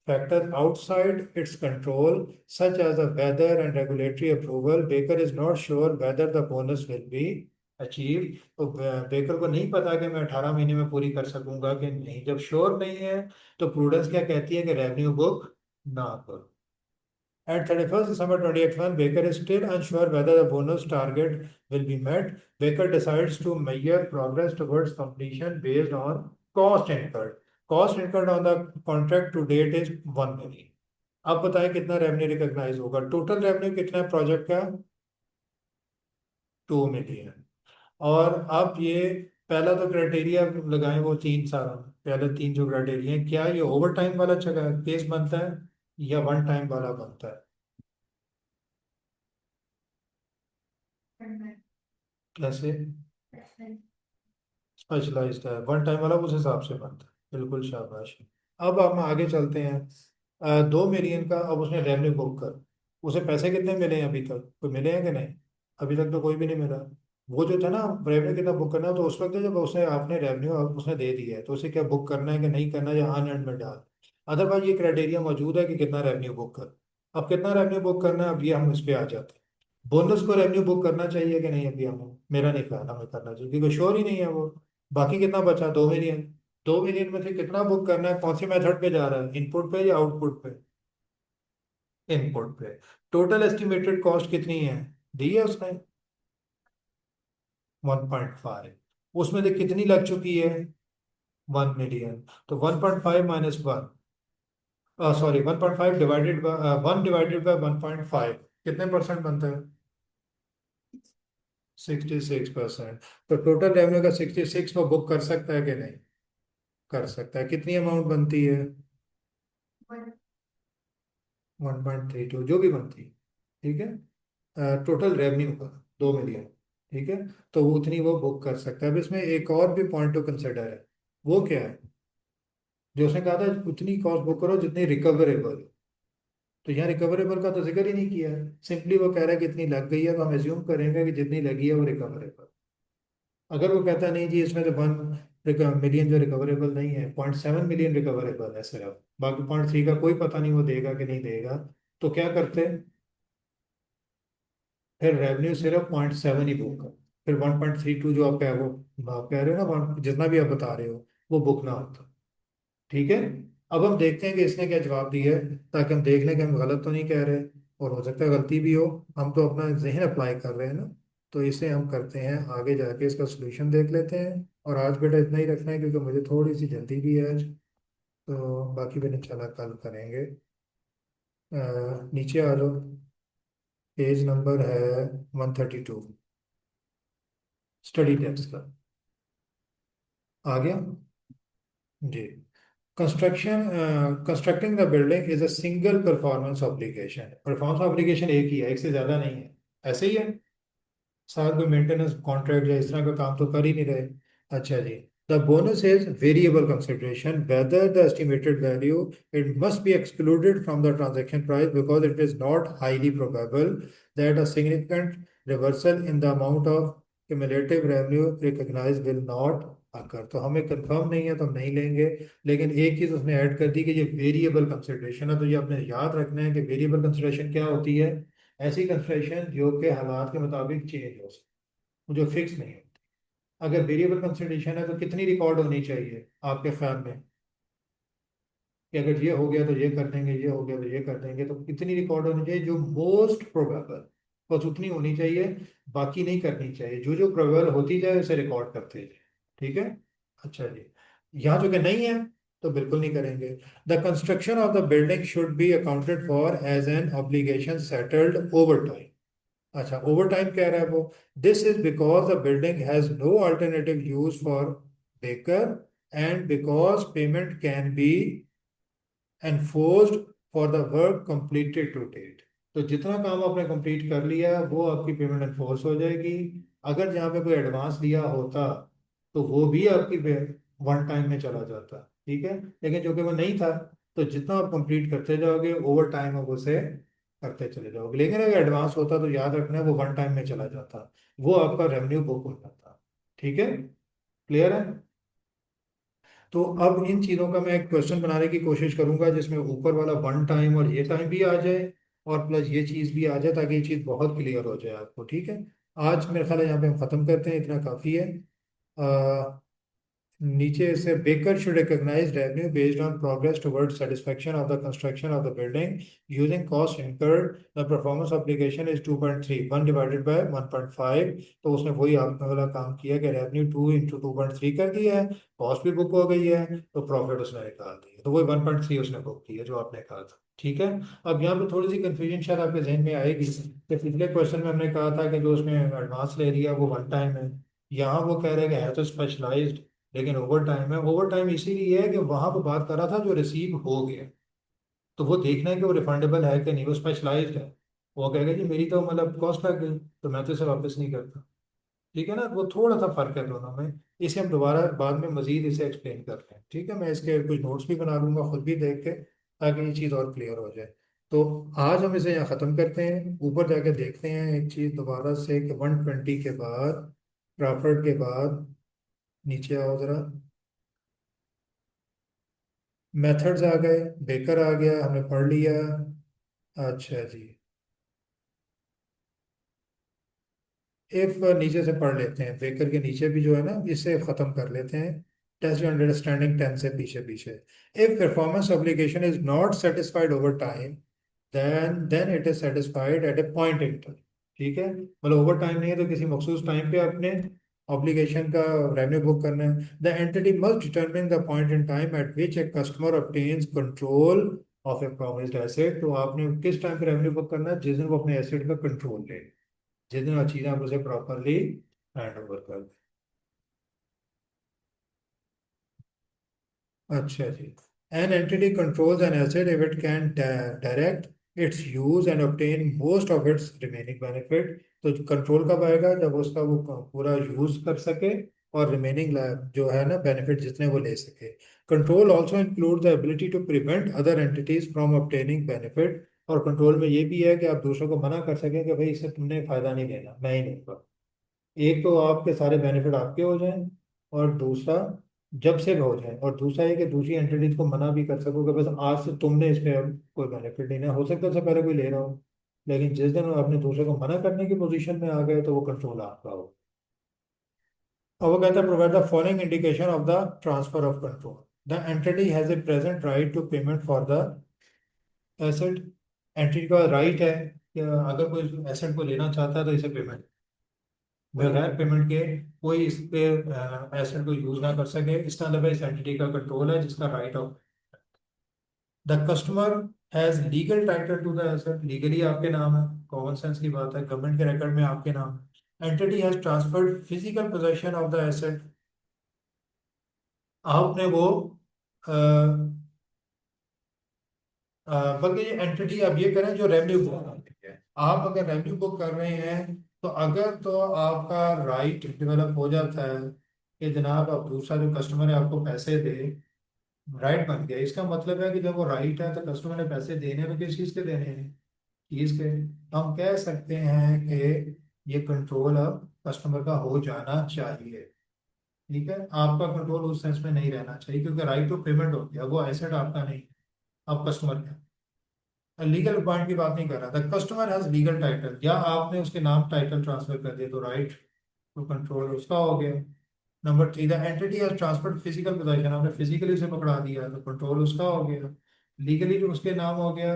factors outside its control, such as the weather and regulatory approval, Baker is not sure whether the bonus will be achieved। तो बेकर को नहीं पता कि मैं 18 महीने में पूरी कर सकूंगा कि नहीं। जब श्योर नहीं है, तो प्रूडेंस क्या कहती है कि रेवेन्यू बुक ना करो। At 31st December 2021, Baker is still unsure whether the bonus target will be met. Baker decides to measure progress towards completion based on cost incurred. Cost incurred on the contract to date is 1 million। अब बताएं कितना revenue recognise होगा? Total revenue कितना है project का? 2 million. और अब ये पहला तो क्राइटेरिया लगाएं, वो 3 सारा, पहले 3 जो क्राइटेरिया है, क्या ये ओवर टाइम वाला केस बनता है या वन टाइम वाला बनता है? कैसे? स्पेशलाइज्ड है, वन टाइम वाला उस हिसाब से बनता है, बिल्कुल शाबाश। अब हम आगे चलते हैं। 2 मिलियन का अब उसने रेवेन्यू बुक कर, उसे पैसे कितने मिले हैं अभी तक? कोई मिले हैं कि नहीं? अभी तक तो कोई भी नहीं मिला। वो जो था ना, रेवेन्यू कितना बुक करना है, तो उस वक्त जब उसने आपने रेवेन्यू उसने दे दिया है, तो उसे क्या बुक करना है कि नहीं करना है, या अनएंड में डाल। अदरवाइज ये क्राइटेरिया मौजूद है कि कितना रेवेन्यू बुक कर। अब कितना रेवेन्यू बुक करना है, अब ये हम इस पे आ जाते हैं। बोनस को रेवेन्यू बुक करना चाहिए कि नहीं? अभी हमें, मेरा नहीं ख्याल हमें करना चाहिए, क्योंकि श्योर ही नहीं है वो। बाकी कितना बचा? 2 मिलियन। 2 मिलियन में से कितना बुक करना है? कौन सी मेथड पे जा रहा है, इनपुट पे या आउटपुट पे? इनपुट पे। टोटल एस्टिमेटेड कॉस्ट कितनी है, दी है उसने? 1.5। उसमें से कितनी लग चुकी है? 1 मिलियन। तो 1.5 माइनस 1, सॉरी 1.5 डिवाइडेड बाय 1/1.5, कितने परसेंट बनता है? 66%। तो टोटल रेवेन्यू का 66 वो बुक कर सकता है कि नहीं? कर सकता है। कितनी अमाउंट बनती है? 1.32 जो भी बनती है। ठीक है, टोटल रेवेन्यू का 2 मिलियन। ठीक है, तो वो उतनी वो बुक कर सकता है। अब इसमें एक और भी पॉइंट टू कंसिडर है। वो क्या है? जो उसने कहा था उतनी कॉस्ट बुक करो जितनी रिकवरेबल। तो यहाँ रिकवरेबल का तो जिक्र ही नहीं किया है, सिंपली वो कह रहा है कि इतनी लग गई है, तो हम एज्यूम करेंगे कि जितनी लगी है वो रिकवरेबल। अगर वो कहता नहीं जी इसमें तो 1 मिलियन जो रिकवरेबल नहीं है, 0.7 मिलियन रिकवरेबल है सिर्फ, बाकी 0.3 का कोई पता नहीं वो देगा कि नहीं देगा, तो क्या करते हैं? फिर रेवेन्यू सिर्फ 0.7 ही बुक कर, फिर 1.32 जो आप कह वो आप कह रहे हो ना, जितना भी आप बता रहे हो, वो बुक ना होता। ठीक है, अब हम देखते हैं कि इसने क्या जवाब दिया है, ताकि हम देख लें कि हम गलत तो नहीं कह रहे, और हो सकता है गलती भी हो। हम तो अपना जहन अप्लाई कर रहे हैं ना। तो इसे हम करते हैं, आगे जाके इसका सोल्यूशन देख लेते हैं। और आज बेटा इतना ही रखना है क्योंकि मुझे थोड़ी सी जल्दी भी है आज। तो बाकी फिर इंशाल्लाह कल करेंगे। नीचे आ जाओ। पेज नंबर है 132, स्टडी टेक्स्ट का। आ गया जी। Constructing the building is a single performance obligation. Performance obligation एक ही है, एक से ज्यादा नहीं है। ऐसे ही है, साथ में मेंटेनेंस कॉन्ट्रैक्ट या इस तरह का काम तो कर ही नहीं रहे। अच्छा जी। The bonus is variable consideration whether the estimated value it must be excluded from the transaction price because it is not highly probable that a significant reversal in the amount of cumulative revenue recognized will not occur। तो हमें confirm नहीं है तो हम नहीं लेंगे। लेकिन एक चीज उसने ऐड कर दी कि ये वेरिएबल कंसिडरेशन है, तो ये आपने याद रखना है कि वेरिएबल कंसिडरेशन क्या होती है। ऐसी कंसिडरेशन जो कि हालात के मुताबिक चेंज हो सकती, जो फिक्स नहीं होती। अगर वेरिएबल कंसिडरेशन है तो कितनी रिकॉर्ड होनी चाहिए आपके ख्याल में, कि अगर ये हो गया तो ये कर देंगे, ये हो गया तो ये कर देंगे, तो कितनी रिकॉर्ड होनी चाहिए? जो मोस्ट प्रोबेबल, बस उतनी होनी चाहिए, बाकी नहीं करनी चाहिए। जो जो प्रोबेबल होती जाए उसे रिकॉर्ड करते जाए। ठीक है। अच्छा जी। यहाँ जो कि नहीं है तो बिल्कुल नहीं करेंगे। The construction of the building should be accounted for as an obligation settled over time. अच्छा, ओवर टाइम कह रहा है वो। This is because the building has no alternative use for Baker and because payment can be enforced for the work completed to date. तो जितना काम आपने complete कर लिया है वो आपकी पेमेंट एनफोर्स हो जाएगी। अगर जहाँ पे कोई एडवांस दिया होता तो वो भी आपकी वन टाइम में चला जाता। ठीक है। लेकिन जो कि वो नहीं था, तो जितना आप कंप्लीट करते जाओगे ओवर टाइम आप उसे करते चले जाओगे। लेकिन अगर एडवांस होता तो याद रखना वो वन टाइम में चला जाता, वो आपका रेवेन्यू बुक हो जाता। ठीक है। क्लियर है। तो अब इन चीज़ों का मैं एक क्वेश्चन बनाने की कोशिश करूंगा जिसमें ऊपर वाला वन टाइम और ये टाइम भी आ जाए और प्लस ये चीज़ भी आ जाए, ताकि ये चीज़ बहुत क्लियर हो जाए आपको। ठीक है। आज मेरे ख्याल है यहाँ पे हम ख़त्म करते हैं, इतना काफ़ी है। नीचे से Baker should recognize revenue based on progress towards satisfaction of the construction of the building using cost incurred। The performance obligation is 2.3, 1 divided by 1.5। तो उसने वही आपने वाला काम किया कि रेवेन्यू 2 इंटू 2.3 कर दिया है, कॉस्ट भी बुक हो गई है, तो प्रॉफिट उसने निकाल दिया, तो वही 1.3 उसने बुक किया जो आपने कहा था। ठीक है। अब यहाँ पे थोड़ी सी कंफ्यूजन शायद आपके जहन में आएगी कि पिछले क्वेश्चन में हमने कहा था कि जो उसने एडवांस ले लिया वो वन टाइम है। यहाँ वो कह रहे हैं कि है तो स्पेशलाइज्ड लेकिन ओवर टाइम है। ओवर टाइम इसीलिए है कि वहां पर बात कर रहा था जो रिसीव हो गया, तो वो देखना है कि वो रिफंडेबल है कि नहीं, वो स्पेशलाइज्ड है। वो कहेगा जी मेरी तो मतलब कॉस्ट लग गई तो मैं तो इसे वापस नहीं करता। ठीक है ना, वो थोड़ा सा फर्क है दोनों में। इसे हम दोबारा बाद में मजीद इसे एक्सप्लेन करते हैं। ठीक है, मैं इसके कुछ नोट्स भी बना लूंगा खुद भी देख के, ताकि ये चीज़ और क्लियर हो जाए। तो आज हम इसे यहाँ ख़त्म करते हैं, ऊपर जाके देखते हैं एक चीज़ दोबारा से कि 120 के बाद, प्रॉफिट के बाद, नीचे आओ ज़रा। मेथड्स आ गए, बेकर आ गया, हमने पढ़ लिया। अच्छा जी। इफ नीचे से पढ़ लेते हैं, बेकर के नीचे भी जो है ना, इसे खत्म कर लेते हैं। टेस्ट अंडरस्टैंडिंग 10 से पीछे पीछे। If performance obligation is not satisfied over time then it is satisfied at a point in time. ठीक है, मतलब ओवर टाइम नहीं है तो किसी मखसूस टाइम पे आपने ऑब्लिगेशन का रेवेन्यू बुक करना है। The entity must determine the point in time eight which a customer obtains control of A promised asset. तो आपने किस टाइम पे रेवेन्यू बुक करना है? जिस दिन वो अपने एसेट का कंट्रोल ले, जिस दिन वो चीज़ें आप उसे प्रॉपरली हैंड ओवर कर दें। अच्छा जी। An entity controls an asset if it can direct its use and obtain most of its remaining benefit. तो कंट्रोल कब आएगा? जब उसका वो पूरा यूज कर सके और रिमेनिंग जो है ना बेनिफिट जितने वो ले सके। Control also include the ability to prevent other entities from obtaining benefit. और कंट्रोल में ये भी है कि आप दूसरों को मना कर सकें कि भाई इससे तुमने फायदा नहीं लेना, मैं ही लूंगा। एक तो आपके सारे बेनिफिट आपके हो जाएं, और दूसरा जब से हो जाए, और दूसरा है कि दूसरी एंटिटीज को मना भी कर सको कि बस आज से तुमने इसमें अब कोई बेनिफिट नहीं है। हो सकता है उससे पहले कोई ले रहा हो, लेकिन जिस दिन वो अपने दूसरे को मना करने की पोजीशन में आ गए तो वो कंट्रोल आपका हो। और वो कहता है provide the following indication of the transfer of control. The entity has a present right to payment for the asset. Entity का राइट है कि अगर कोई एसेट को लेना चाहता है तो इसे पेमेंट। बगैर पेमेंट के कोई इस पे एसेट को यूज ना कर सके। इसका मतलब है इस एंटिटी का कंट्रोल है जिसका right of. The customer has legal title to the asset, legally आपके नाम है, कॉमन सेंस की बात है, गवर्नमेंट के रिकॉर्ड में आपके नाम है। Entity has transferred physical possession of the asset, आपने वो अ, बल्कि ये एंटिटी आप ये करें जो रेवेन्यू बुक करती है। आप अगर रेवेन्यू बुक कर रहे हैं तो अगर तो आपका राइट डेवलप हो जाता है कि जनाब आप दूसरा जो कस्टमर है आपको पैसे दे, राइट बन गया, इसका मतलब है कि जब वो राइट है तो कस्टमर ने पैसे देने तो किस चीज़ के देने हैं, चीज़ के। हम कह सकते हैं कि ये कंट्रोल अब कस्टमर का हो जाना चाहिए। ठीक है, आपका कंट्रोल उस सेंस में नहीं रहना चाहिए क्योंकि राइट टू पेमेंट हो गया, वो एसेट आपका नहीं, अब कस्टमर का। लीगल पॉइंट की बात नहीं कर रहा था, कस्टमर हैज लीगल टाइटल, या आपने उसके नाम टाइटल ट्रांसफर कर दिया तो राइट टू कंट्रोल उसका हो गया। Number 3, the entity has transferred physical position, आपने फिजिकली उसे पकड़ा दिया तो कंट्रोल उसका हो गया। लीगली जो उसके नाम हो गया,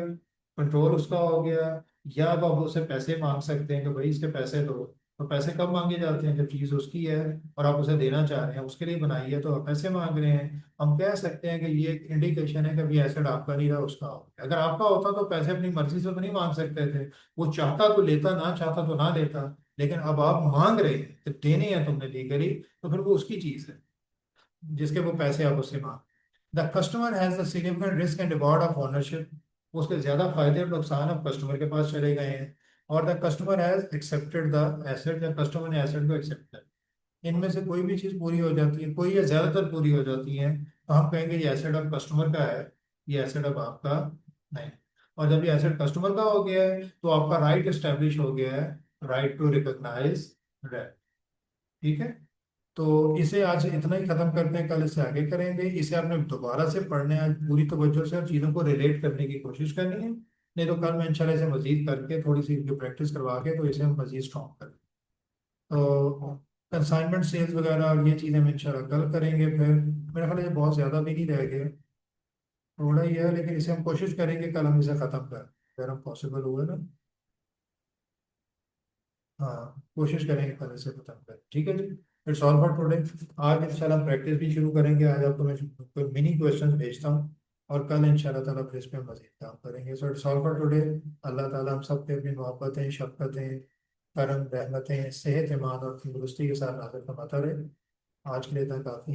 कंट्रोल उसका हो गया। या अब आप उससे पैसे मांग सकते हैं कि भाई इसके पैसे दो, तो पैसे कब मांगे जाते हैं, जब चीज़ उसकी है और आप उसे देना चाह रहे हैं, उसके लिए बनाई है तो आप पैसे मांग रहे हैं। हम कह सकते हैं कि ये एक इंडिकेशन है कि अभी एसेट आपका नहीं रहा, उसका हो गया। अगर आपका होता तो पैसे अपनी मर्जी से तो नहीं मांग सकते थे, वो चाहता तो लेता, ना चाहता तो ना लेता। लेकिन अब आप मांग रहे हैं तो देने हैं तुमने लीगली, तो फिर वो उसकी चीज है जिसके वो पैसे आप उससे मांग। The customer has the significant risk and reward of ownership, उसके ज्यादा फायदे और नुकसान अब कस्टमर के पास चले गए हैं। और the customer has accepted the asset, या कस्टमर ने एसेट को एक्सेप्ट कर, इनमें से कोई भी चीज पूरी हो जाती है, कोई या ज्यादातर पूरी हो जाती है, तो हम कहेंगे ये एसेट अब कस्टमर का है, ये एसेट अब आपका नहीं। और जब ये एसेट कस्टमर का हो गया है तो आपका राइट एस्टेब्लिश हो गया है, राइट टू रिकॉग्नाइज रेंट। ठीक है, तो इसे आज इतना ही खत्म करते हैं, कल इससे आगे करेंगे। इसे आपने दोबारा से पढ़ने आज पूरी तवज्जो से और चीज़ों को रिलेट करने की कोशिश करनी है, नहीं तो कल मैं इंशाल्लाह इसे मजीद करके थोड़ी सी जो प्रैक्टिस करवा के तो इसे हम मजीद स्ट्रॉन्ग करें। तो कंसाइनमेंट सेल्स वगैरह और ये चीज़ें हम इंशाल्लाह कल करेंगे। फिर मेरा ख्याल है ये बहुत ज़्यादा भी नहीं रह गया, थोड़ा ही है, लेकिन इसे हम कोशिश करेंगे कल हम इसे ख़त्म करें अगर हम पॉसिबल हुए ना। हाँ, कोशिश करेंगे कल इसे खत्म करें। ठीक है जी, इट्स ऑल फॉर टुडे। आज इंशाल्लाह हम प्रैक्टिस भी शुरू करेंगे, आज आपको मैं कोई मिनी क्वेश्चंस भेजता हूँ और कल इंशाल्लाह ताला फिर इस पे मजीद काम करेंगे। So it's all for today. Allah ताला हम सब पे अपनी मोहब्बतें, शफ़क़तें, करम, रहमतें, सेहत, ईमान और तंदुरुस्ती के साथ नाज़िल फरमाता रहे। आज के लिए इतना काफ़ी।